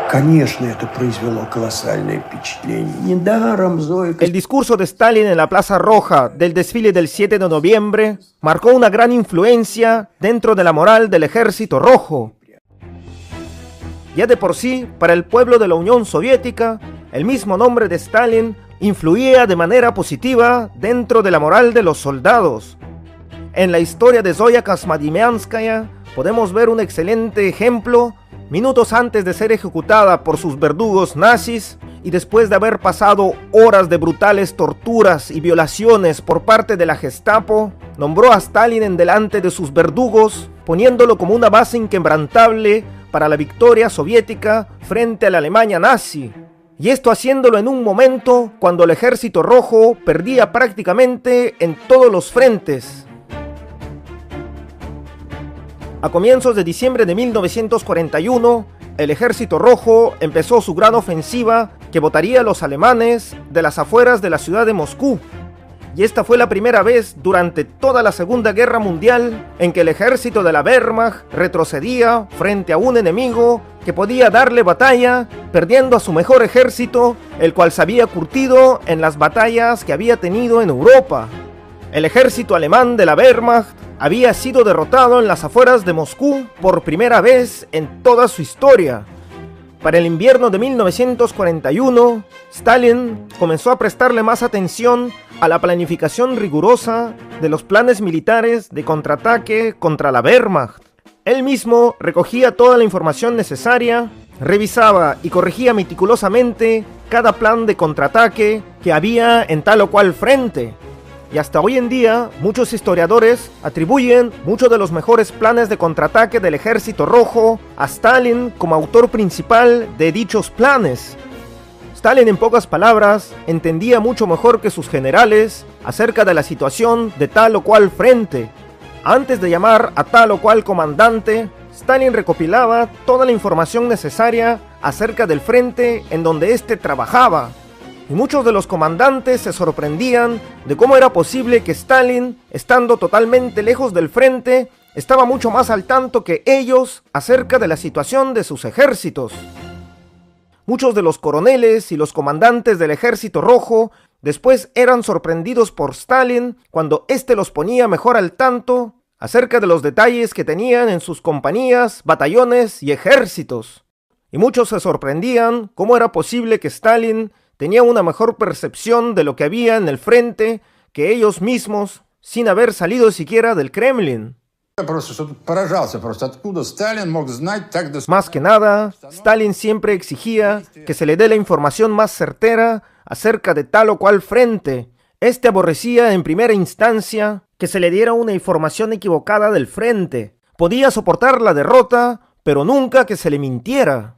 конечно, это произвело колоссальное впечатление. Недаром Зоя... El discurso de Stalin en la Plaza Roja del desfile del 7 de noviembre marcó una gran influencia dentro de la moral del Ejército Rojo. Ya de por sí, para el pueblo de la Unión Soviética, el mismo nombre de Stalin influía de manera positiva dentro de la moral de los soldados. En la historia de Zoya Kosmodemyanskaya podemos ver un excelente ejemplo minutos antes de ser ejecutada por sus verdugos nazis y después de haber pasado horas de brutales torturas y violaciones por parte de la Gestapo, nombró a Stalin en delante de sus verdugos, poniéndolo como una base inquebrantable para la victoria soviética frente a la Alemania nazi. Y esto haciéndolo en un momento cuando el Ejército Rojo perdía prácticamente en todos los frentes. A comienzos de diciembre de 1941, el Ejército Rojo empezó su gran ofensiva que botaría a los alemanes de las afueras de la ciudad de Moscú. Y esta fue la primera vez durante toda la Segunda Guerra Mundial en que el ejército de la Wehrmacht retrocedía frente a un enemigo que podía darle batalla, perdiendo a su mejor ejército, el cual se había curtido en las batallas que había tenido en Europa. El ejército alemán de la Wehrmacht había sido derrotado en las afueras de Moscú por primera vez en toda su historia. Para el invierno de 1941, Stalin comenzó a prestarle más atención a la planificación rigurosa de los planes militares de contraataque contra la Wehrmacht. Él mismo recogía toda la información necesaria, revisaba y corregía meticulosamente cada plan de contraataque que había en tal o cual frente. Y hasta hoy en día, muchos historiadores atribuyen muchos de los mejores planes de contraataque del Ejército Rojo a Stalin como autor principal de dichos planes. Stalin, en pocas palabras, entendía mucho mejor que sus generales acerca de la situación de tal o cual frente. Antes de llamar a tal o cual comandante, Stalin recopilaba toda la información necesaria acerca del frente en donde éste trabajaba. Y muchos de los comandantes se sorprendían de cómo era posible que Stalin, estando totalmente lejos del frente, estaba mucho más al tanto que ellos acerca de la situación de sus ejércitos. Muchos de los coroneles y los comandantes del Ejército Rojo después eran sorprendidos por Stalin cuando éste los ponía mejor al tanto acerca de los detalles que tenían en sus compañías, batallones y ejércitos. Y muchos se sorprendían cómo era posible que Stalin tenía una mejor percepción de lo que había en el frente que ellos mismos, sin haber salido siquiera del Kremlin. Más que nada, Stalin siempre exigía que se le dé la información más certera acerca de tal o cual frente. Este aborrecía en primera instancia que se le diera una información equivocada del frente. Podía soportar la derrota, pero nunca que se le mintiera.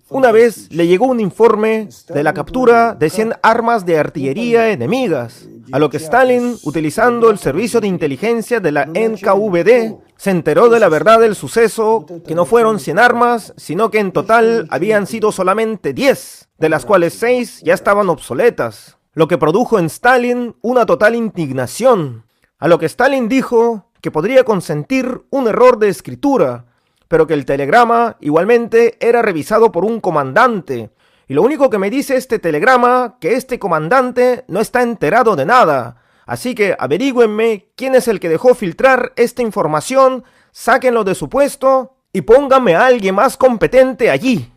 Una vez le llegó un informe de la captura de 100 armas de artillería enemigas, a lo que Stalin, utilizando el servicio de inteligencia de la NKVD, se enteró de la verdad del suceso, que no fueron 100 armas, sino que en total habían sido solamente 10, de las cuales 6 ya estaban obsoletas, lo que produjo en Stalin una total indignación, a lo que Stalin dijo que podría consentir un error de escritura, pero que el telegrama igualmente era revisado por un comandante. Y lo único que me dice este telegrama, que este comandante no está enterado de nada. Así que averígüenme quién es el que dejó filtrar esta información, sáquenlo de su puesto y pónganme a alguien más competente allí.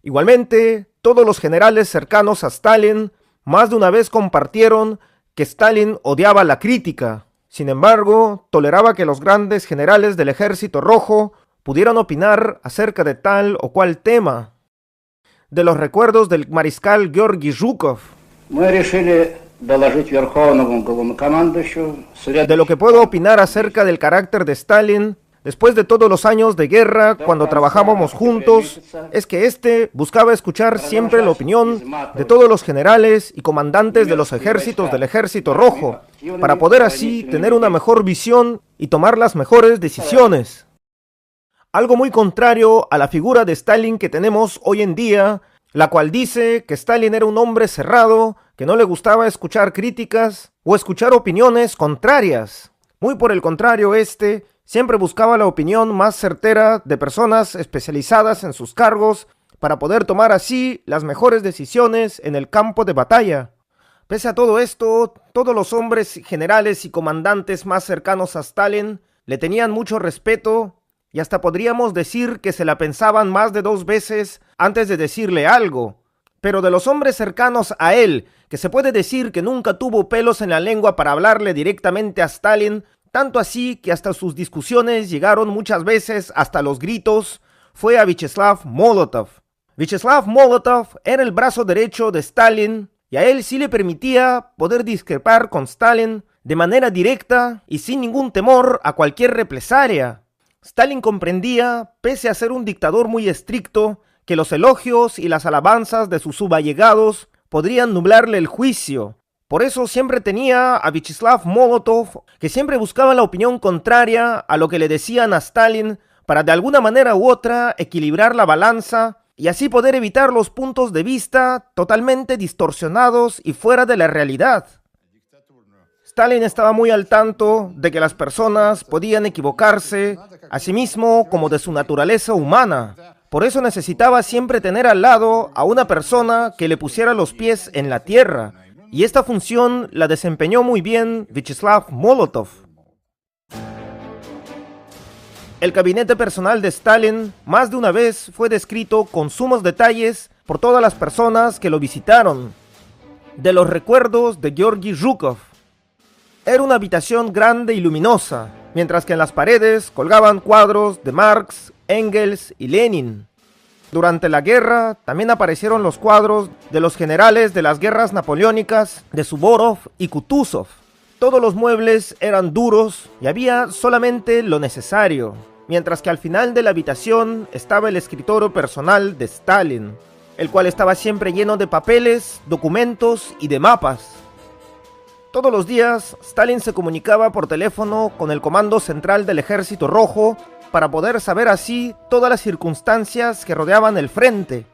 Igualmente, todos los generales cercanos a Stalin más de una vez compartieron que Stalin odiaba la crítica. Sin embargo, toleraba que los grandes generales del Ejército Rojo pudieran opinar acerca de tal o cual tema. De los recuerdos del mariscal Georgy Zhukov, de lo que puedo opinar acerca del carácter de Stalin, después de todos los años de guerra, cuando trabajábamos juntos, es que éste buscaba escuchar siempre la opinión de todos los generales y comandantes de los ejércitos del Ejército Rojo, para poder así tener una mejor visión y tomar las mejores decisiones. Algo muy contrario a la figura de Stalin que tenemos hoy en día, la cual dice que Stalin era un hombre cerrado, que no le gustaba escuchar críticas o escuchar opiniones contrarias. Muy por el contrario, este siempre buscaba la opinión más certera de personas especializadas en sus cargos para poder tomar así las mejores decisiones en el campo de batalla. Pese a todo esto, todos los hombres generales y comandantes más cercanos a Stalin le tenían mucho respeto y hasta podríamos decir que se la pensaban más de 2 veces antes de decirle algo. Pero de los hombres cercanos a él, que se puede decir que nunca tuvo pelos en la lengua para hablarle directamente a Stalin tanto así que hasta sus discusiones llegaron muchas veces hasta los gritos, fue a Vyacheslav Molotov. Vyacheslav Molotov era el brazo derecho de Stalin y a él sí le permitía poder discrepar con Stalin de manera directa y sin ningún temor a cualquier represalia. Stalin comprendía, pese a ser un dictador muy estricto, que los elogios y las alabanzas de sus suballegados podrían nublarle el juicio. Por eso siempre tenía a Vyacheslav Molotov, que siempre buscaba la opinión contraria a lo que le decían a Stalin, para de alguna manera u otra equilibrar la balanza y así poder evitar los puntos de vista totalmente distorsionados y fuera de la realidad. Stalin estaba muy al tanto de que las personas podían equivocarse, asimismo como de su naturaleza humana. Por eso necesitaba siempre tener al lado a una persona que le pusiera los pies en la tierra, y esta función la desempeñó muy bien Vyacheslav Molotov. El gabinete personal de Stalin más de una vez fue descrito con sumos detalles por todas las personas que lo visitaron. De los recuerdos de Georgy Zhukov. Era una habitación grande y luminosa, mientras que en las paredes colgaban cuadros de Marx, Engels y Lenin. Durante la guerra también aparecieron los cuadros de los generales de las guerras napoleónicas de Suvorov y Kutuzov. Todos los muebles eran duros y había solamente lo necesario, mientras que al final de la habitación estaba el escritorio personal de Stalin, el cual estaba siempre lleno de papeles, documentos y de mapas. Todos los días, Stalin se comunicaba por teléfono con el Comando Central del Ejército Rojo para poder saber así todas las circunstancias que rodeaban el frente.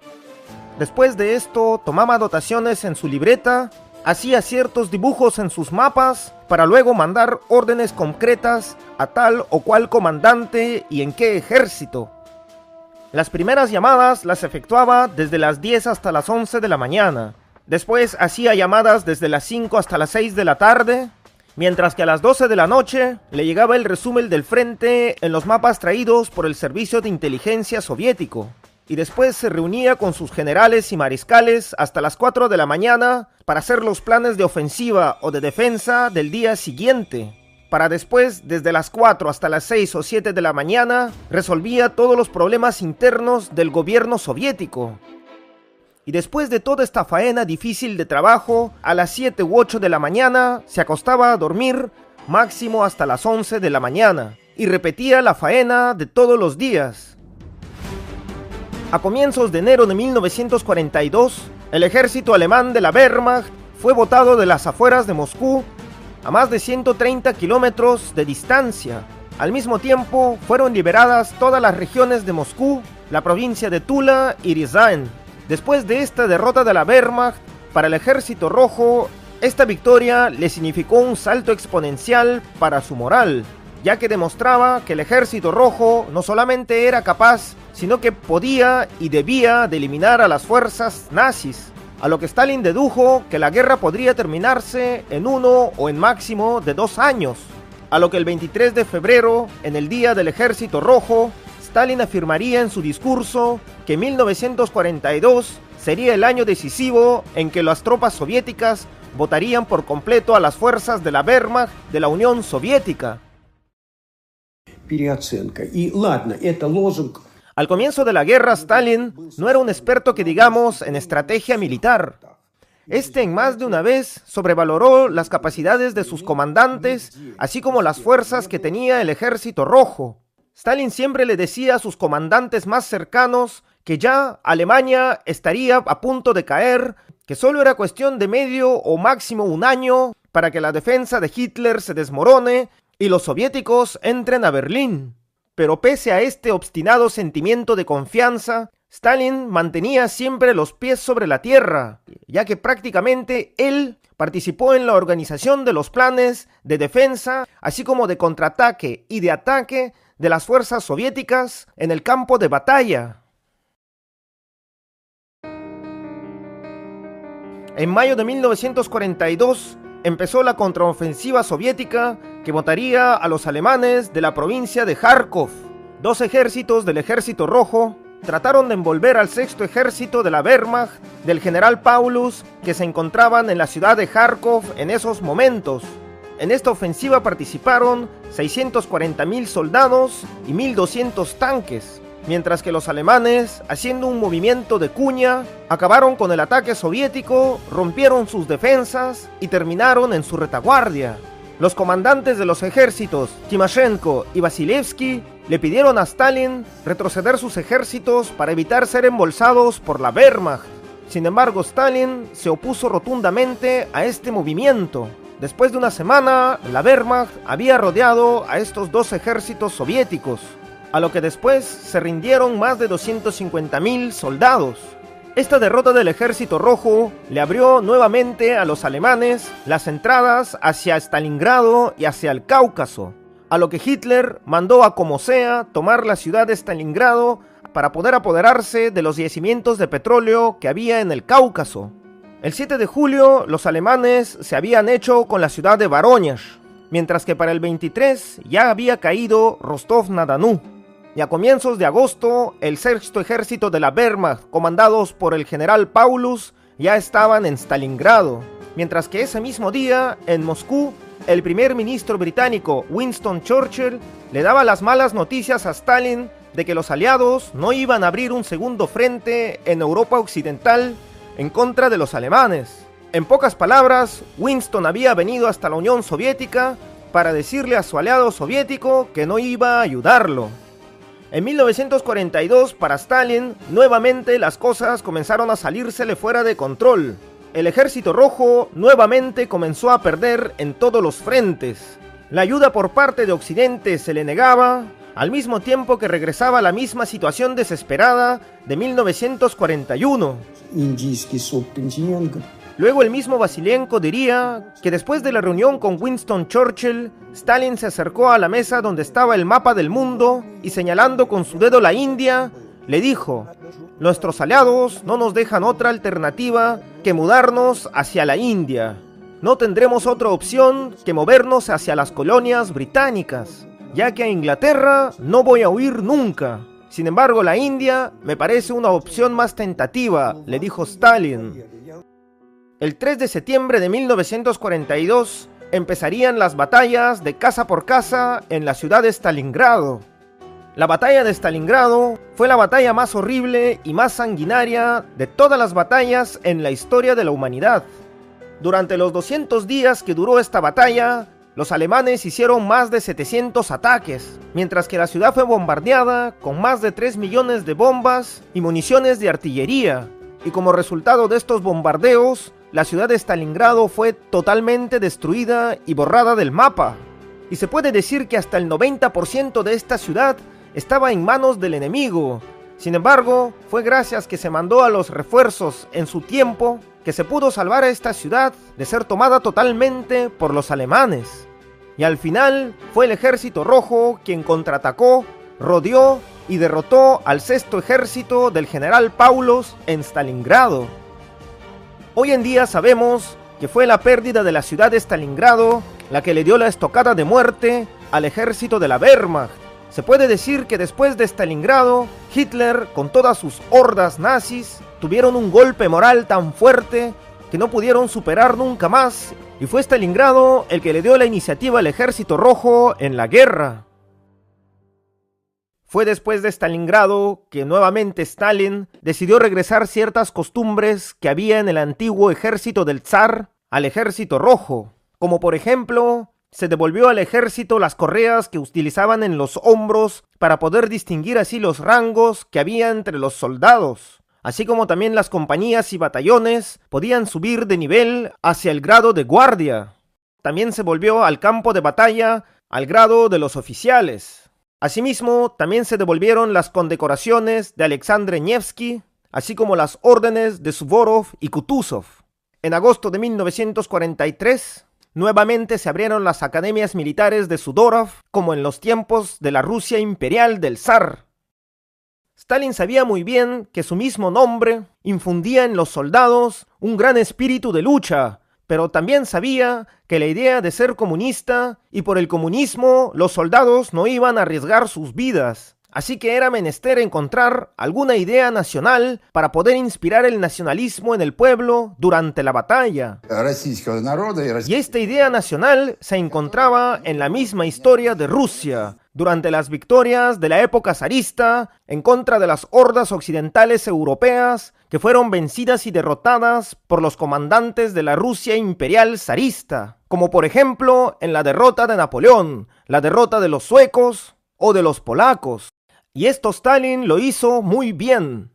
Después de esto, tomaba anotaciones en su libreta, hacía ciertos dibujos en sus mapas para luego mandar órdenes concretas a tal o cual comandante y en qué ejército. Las primeras llamadas las efectuaba desde las 10 hasta las 11 de la mañana. Después hacía llamadas desde las 5 hasta las 6 de la tarde, mientras que a las 12 de la noche le llegaba el resumen del frente en los mapas traídos por el Servicio de Inteligencia Soviético, y después se reunía con sus generales y mariscales hasta las 4 de la mañana para hacer los planes de ofensiva o de defensa del día siguiente. Para después, desde las 4 hasta las 6 o 7 de la mañana, resolvía todos los problemas internos del gobierno soviético. Y después de toda esta faena difícil de trabajo, a las 7 u 8 de la mañana se acostaba a dormir, máximo hasta las 11 de la mañana, y repetía la faena de todos los días. A comienzos de enero de 1942, el ejército alemán de la Wehrmacht fue botado de las afueras de Moscú a más de 130 kilómetros de distancia. Al mismo tiempo, fueron liberadas todas las regiones de Moscú, la provincia de Tula y Riazán. Después de esta derrota de la Wehrmacht, para el Ejército Rojo, esta victoria le significó un salto exponencial para su moral, ya que demostraba que el Ejército Rojo no solamente era capaz, sino que podía y debía de eliminar a las fuerzas nazis, a lo que Stalin dedujo que la guerra podría terminarse en 1 o en máximo de 2 años, a lo que el 23 de febrero, en el Día del Ejército Rojo, Stalin afirmaría en su discurso que 1942 sería el año decisivo en que las tropas soviéticas votarían por completo a las fuerzas de la Wehrmacht de la Unión Soviética. Al comienzo de la guerra, Stalin no era un experto que digamos en estrategia militar. Este en más de una vez sobrevaloró las capacidades de sus comandantes, así como las fuerzas que tenía el Ejército Rojo. Stalin siempre le decía a sus comandantes más cercanos que ya Alemania estaría a punto de caer, que solo era cuestión de medio o máximo un año para que la defensa de Hitler se desmorone y los soviéticos entren a Berlín. Pero pese a este obstinado sentimiento de confianza, Stalin mantenía siempre los pies sobre la tierra, ya que prácticamente él participó en la organización de los planes de defensa, así como de contraataque y de ataque de las fuerzas soviéticas en el campo de batalla. En mayo de 1942 empezó la contraofensiva soviética que botaría a los alemanes de la provincia de Kharkov. 2 ejércitos del Ejército Rojo trataron de envolver al 6º ejército de la Wehrmacht del general Paulus, que se encontraban en la ciudad de Kharkov en esos momentos. En esta ofensiva participaron 640.000 soldados y 1.200 tanques, mientras que los alemanes, haciendo un movimiento de cuña, acabaron con el ataque soviético, rompieron sus defensas y terminaron en su retaguardia. Los comandantes de los ejércitos, Timoshenko y Vasilevsky, le pidieron a Stalin retroceder sus ejércitos para evitar ser embolsados por la Wehrmacht. Sin embargo, Stalin se opuso rotundamente a este movimiento. Después de una semana, la Wehrmacht había rodeado a estos dos ejércitos soviéticos, a lo que después se rindieron más de 250.000 soldados. Esta derrota del Ejército Rojo le abrió nuevamente a los alemanes las entradas hacia Stalingrado y hacia el Cáucaso, a lo que Hitler mandó a como sea tomar la ciudad de Stalingrado para poder apoderarse de los yacimientos de petróleo que había en el Cáucaso. El 7 de julio los alemanes se habían hecho con la ciudad de Voronezh, mientras que para el 23 ya había caído Rostov-na-Don. Y a comienzos de agosto, el sexto ejército de la Wehrmacht, comandados por el general Paulus, ya estaban en Stalingrado, mientras que ese mismo día, en Moscú, el primer ministro británico Winston Churchill le daba las malas noticias a Stalin de que los aliados no iban a abrir un segundo frente en Europa Occidental en contra de los alemanes. En pocas palabras, Winston había venido hasta la Unión Soviética para decirle a su aliado soviético que no iba a ayudarlo. En 1942, para Stalin, nuevamente las cosas comenzaron a salírsele fuera de control. El Ejército Rojo nuevamente comenzó a perder en todos los frentes. La ayuda por parte de Occidente se le negaba, al mismo tiempo que regresaba a la misma situación desesperada de 1941. Luego el mismo Vasilenko diría que después de la reunión con Winston Churchill, Stalin se acercó a la mesa donde estaba el mapa del mundo y señalando con su dedo la India, le dijo: nuestros aliados no nos dejan otra alternativa que mudarnos hacia la India. No tendremos otra opción que movernos hacia las colonias británicas, ya que a Inglaterra no voy a huir nunca. Sin embargo, la India me parece una opción más tentativa, le dijo Stalin. El 3 de septiembre de 1942 empezarían las batallas de casa por casa en la ciudad de Stalingrado. La batalla de Stalingrado fue la batalla más horrible y más sanguinaria de todas las batallas en la historia de la humanidad. Durante los 200 días que duró esta batalla, los alemanes hicieron más de 700 ataques, mientras que la ciudad fue bombardeada con más de 3 millones de bombas y municiones de artillería. Y como resultado de estos bombardeos, la ciudad de Stalingrado fue totalmente destruida y borrada del mapa. Y se puede decir que hasta el 90% de esta ciudad estaba en manos del enemigo. Sin embargo, fue gracias que se mandó a los refuerzos en su tiempo que se pudo salvar a esta ciudad de ser tomada totalmente por los alemanes. Y al final fue el Ejército Rojo quien contraatacó, rodeó y derrotó al sexto ejército del general Paulus en Stalingrado. Hoy en día sabemos que fue la pérdida de la ciudad de Stalingrado la que le dio la estocada de muerte al ejército de la Wehrmacht. Se puede decir que después de Stalingrado, Hitler, con todas sus hordas nazis, tuvieron un golpe moral tan fuerte que no pudieron superar nunca más, y fue Stalingrado el que le dio la iniciativa al Ejército Rojo en la guerra. Fue después de Stalingrado que nuevamente Stalin decidió regresar ciertas costumbres que había en el antiguo ejército del zar al Ejército Rojo, como por ejemplo, se devolvió al ejército las correas que utilizaban en los hombros para poder distinguir así los rangos que había entre los soldados, así como también las compañías y batallones podían subir de nivel hacia el grado de guardia. También se volvió al campo de batalla al grado de los oficiales. Asimismo, también se devolvieron las condecoraciones de Alexander Nevsky, así como las órdenes de Suvorov y Kutuzov. En agosto de 1943, nuevamente se abrieron las academias militares de Sudorov, como en los tiempos de la Rusia imperial del zar. Stalin sabía muy bien que su mismo nombre infundía en los soldados un gran espíritu de lucha, pero también sabía que la idea de ser comunista y por el comunismo los soldados no iban a arriesgar sus vidas. Así que era menester encontrar alguna idea nacional para poder inspirar el nacionalismo en el pueblo durante la batalla. Y esta idea nacional se encontraba en la misma historia de Rusia, durante las victorias de la época zarista en contra de las hordas occidentales europeas que fueron vencidas y derrotadas por los comandantes de la Rusia imperial zarista, como por ejemplo en la derrota de Napoleón, la derrota de los suecos o de los polacos. Y esto Stalin lo hizo muy bien.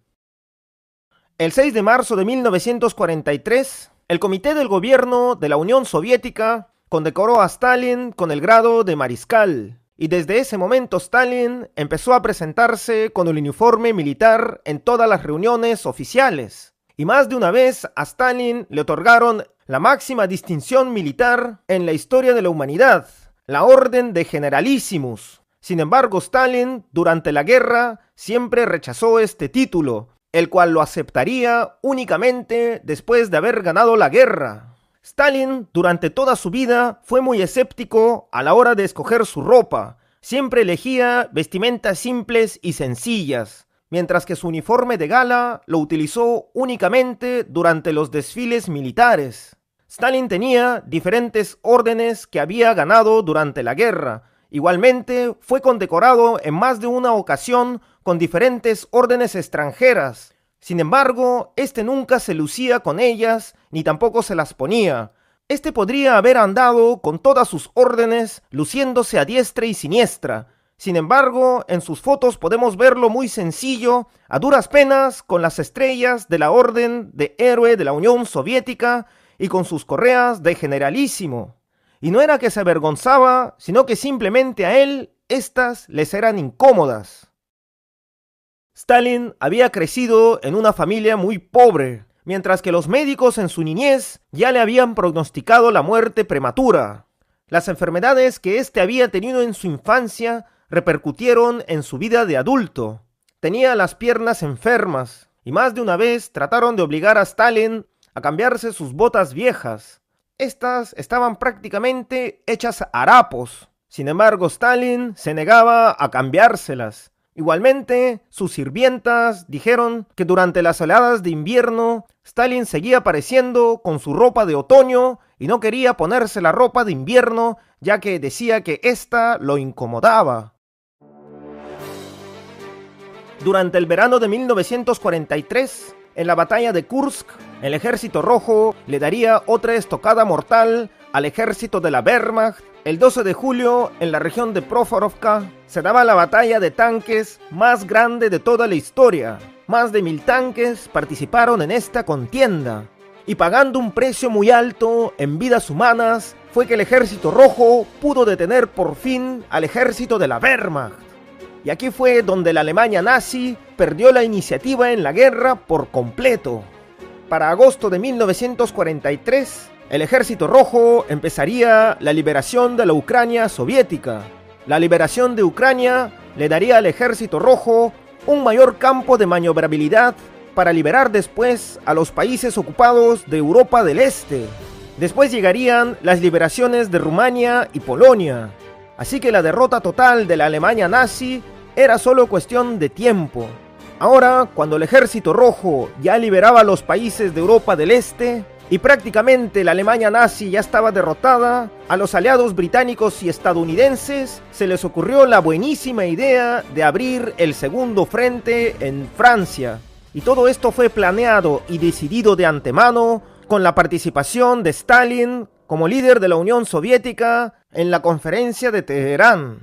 El 6 de marzo de 1943, el Comité del Gobierno de la Unión Soviética condecoró a Stalin con el grado de mariscal. Y desde ese momento Stalin empezó a presentarse con el uniforme militar en todas las reuniones oficiales. Y más de una vez a Stalin le otorgaron la máxima distinción militar en la historia de la humanidad, la Orden de Generalissimus. Sin embargo, Stalin, durante la guerra, siempre rechazó este título, el cual lo aceptaría únicamente después de haber ganado la guerra. Stalin, durante toda su vida, fue muy escéptico a la hora de escoger su ropa. Siempre elegía vestimentas simples y sencillas, mientras que su uniforme de gala lo utilizó únicamente durante los desfiles militares. Stalin tenía diferentes órdenes que había ganado durante la guerra. Igualmente, fue condecorado en más de una ocasión con diferentes órdenes extranjeras. Sin embargo, este nunca se lucía con ellas, ni tampoco se las ponía. Este podría haber andado con todas sus órdenes, luciéndose a diestra y siniestra. Sin embargo, en sus fotos podemos verlo muy sencillo, a duras penas, con las estrellas de la Orden de Héroe de la Unión Soviética y con sus correas de Generalísimo. Y no era que se avergonzaba, sino que simplemente a él estas les eran incómodas. Stalin había crecido en una familia muy pobre, mientras que los médicos en su niñez ya le habían prognosticado la muerte prematura. Las enfermedades que éste había tenido en su infancia repercutieron en su vida de adulto. Tenía las piernas enfermas, y más de una vez trataron de obligar a Stalin a cambiarse sus botas viejas. Estas estaban prácticamente hechas harapos. Sin embargo, Stalin se negaba a cambiárselas. Igualmente, sus sirvientas dijeron que durante las heladas de invierno, Stalin seguía apareciendo con su ropa de otoño y no quería ponerse la ropa de invierno, ya que decía que ésta lo incomodaba. Durante el verano de 1943, en la batalla de Kursk, el Ejército Rojo le daría otra estocada mortal al ejército de la Wehrmacht. El 12 de julio, en la región de Prokhorovka, se daba la batalla de tanques más grande de toda la historia. Más de 1000 tanques participaron en esta contienda. Y pagando un precio muy alto en vidas humanas, fue que el Ejército Rojo pudo detener por fin al ejército de la Wehrmacht. Y aquí fue donde la Alemania nazi perdió la iniciativa en la guerra por completo. Para agosto de 1943, el Ejército Rojo empezaría la liberación de la Ucrania soviética. La liberación de Ucrania le daría al Ejército Rojo un mayor campo de maniobrabilidad para liberar después a los países ocupados de Europa del Este. Después llegarían las liberaciones de Rumania y Polonia. Así que la derrota total de la Alemania nazi era solo cuestión de tiempo. Ahora, cuando el Ejército Rojo ya liberaba a los países de Europa del Este y prácticamente la Alemania nazi ya estaba derrotada, a los aliados británicos y estadounidenses se les ocurrió la buenísima idea de abrir el segundo frente en Francia. Y todo esto fue planeado y decidido de antemano con la participación de Stalin como líder de la Unión Soviética en la conferencia de Teherán,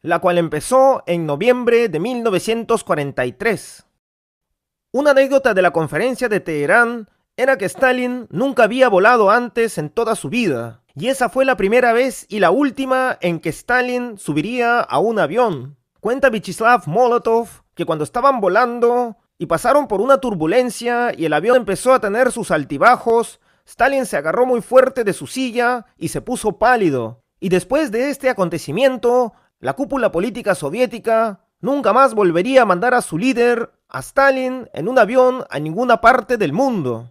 la cual empezó en noviembre de 1943. Una anécdota de la conferencia de Teherán era que Stalin nunca había volado antes en toda su vida, y esa fue la primera vez y la última en que Stalin subiría a un avión. Cuenta Vyacheslav Molotov que cuando estaban volando y pasaron por una turbulencia y el avión empezó a tener sus altibajos, Stalin se agarró muy fuerte de su silla y se puso pálido. Y después de este acontecimiento, la cúpula política soviética nunca más volvería a mandar a su líder, a Stalin, en un avión a ninguna parte del mundo.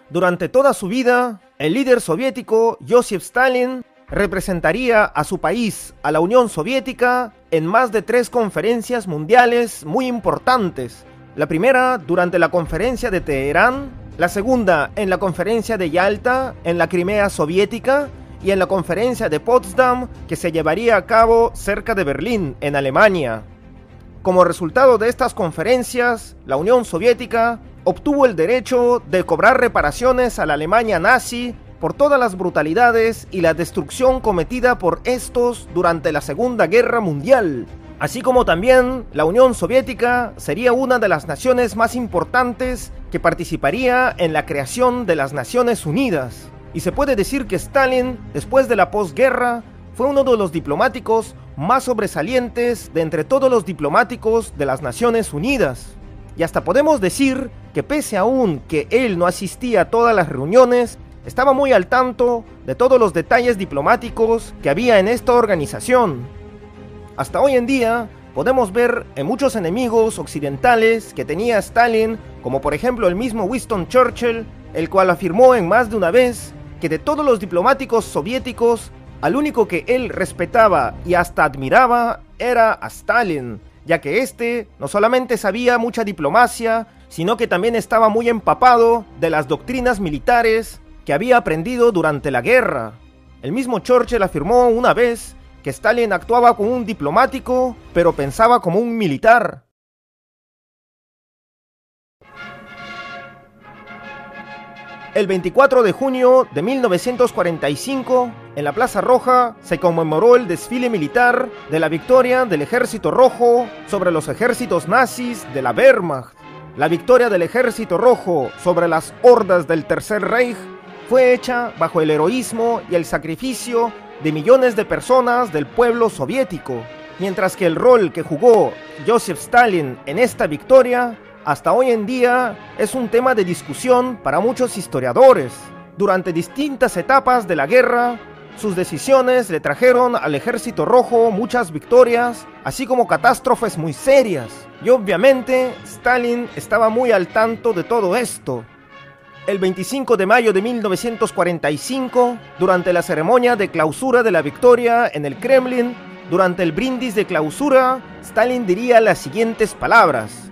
Durante toda su vida, el líder soviético Joseph Stalin representaría a su país, a la Unión Soviética, en más de 3 conferencias mundiales muy importantes. La primera durante la conferencia de Teherán, la segunda en la conferencia de Yalta, en la Crimea soviética, y en la conferencia de Potsdam, que se llevaría a cabo cerca de Berlín, en Alemania. Como resultado de estas conferencias, la Unión Soviética obtuvo el derecho de cobrar reparaciones a la Alemania nazi por todas las brutalidades y la destrucción cometida por estos durante la Segunda Guerra Mundial. Así como también la Unión Soviética sería una de las naciones más importantes que participaría en la creación de las Naciones Unidas. Y se puede decir que Stalin, después de la posguerra, fue uno de los diplomáticos más sobresalientes de entre todos los diplomáticos de las Naciones Unidas. Y hasta podemos decir que pese aún que él no asistía a todas las reuniones, estaba muy al tanto de todos los detalles diplomáticos que había en esta organización. Hasta hoy en día podemos ver en muchos enemigos occidentales que tenía Stalin, como por ejemplo el mismo Winston Churchill, el cual afirmó en más de una vez que de todos los diplomáticos soviéticos, al único que él respetaba y hasta admiraba era a Stalin, ya que este no solamente sabía mucha diplomacia, sino que también estaba muy empapado de las doctrinas militares que había aprendido durante la guerra. El mismo Churchill afirmó una vez que Stalin actuaba como un diplomático, pero pensaba como un militar. El 24 de junio de 1945, en la Plaza Roja, se conmemoró el desfile militar de la victoria del Ejército Rojo sobre los ejércitos nazis de la Wehrmacht. La victoria del Ejército Rojo sobre las hordas del Tercer Reich fue hecha bajo el heroísmo y el sacrificio de millones de personas del pueblo soviético, mientras que el rol que jugó Joseph Stalin en esta victoria hasta hoy en día es un tema de discusión para muchos historiadores. Durante distintas etapas de la guerra, sus decisiones le trajeron al Ejército Rojo muchas victorias, así como catástrofes muy serias, y obviamente Stalin estaba muy al tanto de todo esto. El 25 de mayo de 1945, durante la ceremonia de clausura de la victoria en el Kremlin, durante el brindis de clausura, Stalin diría las siguientes palabras: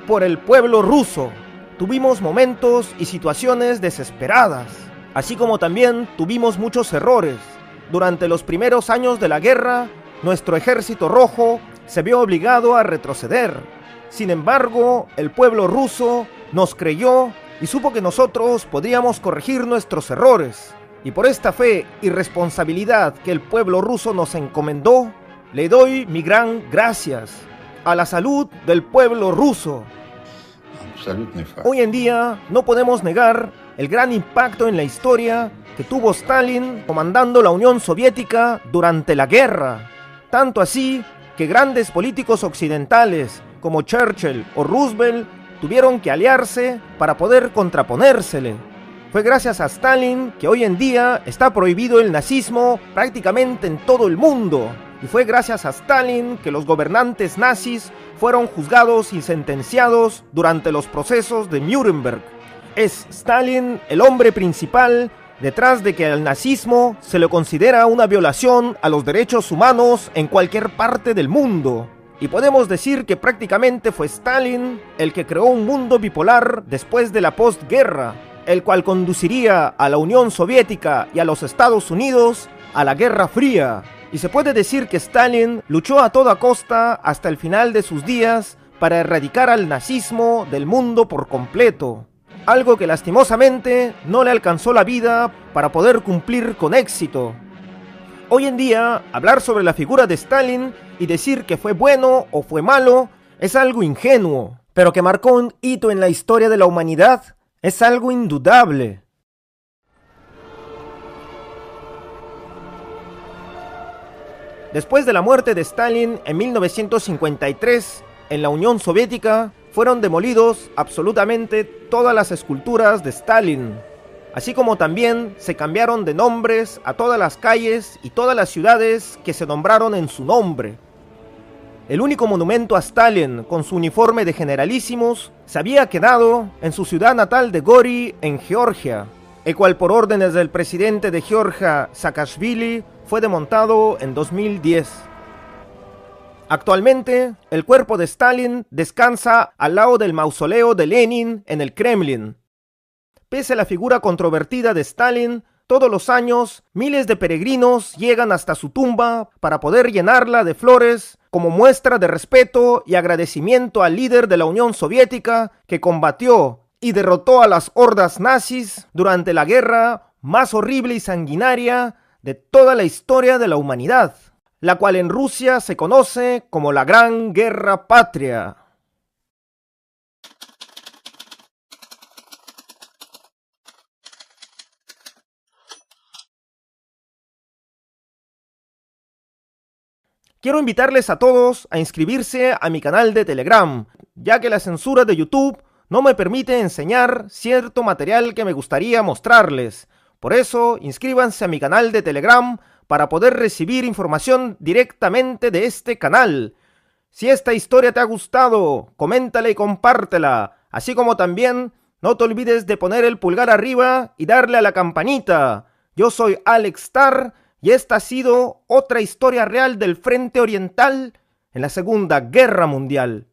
por el pueblo ruso, tuvimos momentos y situaciones desesperadas, así como también tuvimos muchos errores. Durante los primeros años de la guerra, nuestro Ejército Rojo se vio obligado a retroceder. Sin embargo, el pueblo ruso nos creyó y supo que nosotros podríamos corregir nuestros errores. Y por esta fe y responsabilidad que el pueblo ruso nos encomendó, le doy mi gran gracias. A la salud del pueblo ruso. Hoy en día no podemos negar el gran impacto en la historia que tuvo Stalin comandando la Unión Soviética durante la guerra. Tanto así que grandes políticos occidentales como Churchill o Roosevelt tuvieron que aliarse para poder contraponérsele. Fue gracias a Stalin que hoy en día está prohibido el nazismo prácticamente en todo el mundo. Y fue gracias a Stalin que los gobernantes nazis fueron juzgados y sentenciados durante los procesos de Nuremberg. Es Stalin el hombre principal detrás de que al nazismo se le considera una violación a los derechos humanos en cualquier parte del mundo. Y podemos decir que prácticamente fue Stalin el que creó un mundo bipolar después de la postguerra, el cual conduciría a la Unión Soviética y a los Estados Unidos a la Guerra Fría. Y se puede decir que Stalin luchó a toda costa hasta el final de sus días para erradicar al nazismo del mundo por completo. Algo que lastimosamente no le alcanzó la vida para poder cumplir con éxito. Hoy en día, hablar sobre la figura de Stalin y decir que fue bueno o fue malo es algo ingenuo, pero que marcó un hito en la historia de la humanidad es algo indudable. Después de la muerte de Stalin en 1953, en la Unión Soviética fueron demolidos absolutamente todas las esculturas de Stalin, así como también se cambiaron de nombres a todas las calles y todas las ciudades que se nombraron en su nombre. El único monumento a Stalin con su uniforme de generalísimos se había quedado en su ciudad natal de Gori, en Georgia. el cual por órdenes del presidente de Georgia, Saakashvili, fue desmontado en 2010. Actualmente, el cuerpo de Stalin descansa al lado del mausoleo de Lenin en el Kremlin. Pese a la figura controvertida de Stalin, todos los años miles de peregrinos llegan hasta su tumba para poder llenarla de flores como muestra de respeto y agradecimiento al líder de la Unión Soviética que combatió y derrotó a las hordas nazis durante la guerra más horrible y sanguinaria de toda la historia de la humanidad, la cual en Rusia se conoce como la Gran Guerra Patria. Quiero invitarles a todos a inscribirse a mi canal de Telegram, ya que la censura de YouTube no me permite enseñar cierto material que me gustaría mostrarles. Por eso, inscríbanse a mi canal de Telegram para poder recibir información directamente de este canal. Si esta historia te ha gustado, coméntala y compártela, así como también no te olvides de poner el pulgar arriba y darle a la campanita. Yo soy Alex Tar y esta ha sido otra historia real del Frente Oriental en la Segunda Guerra Mundial.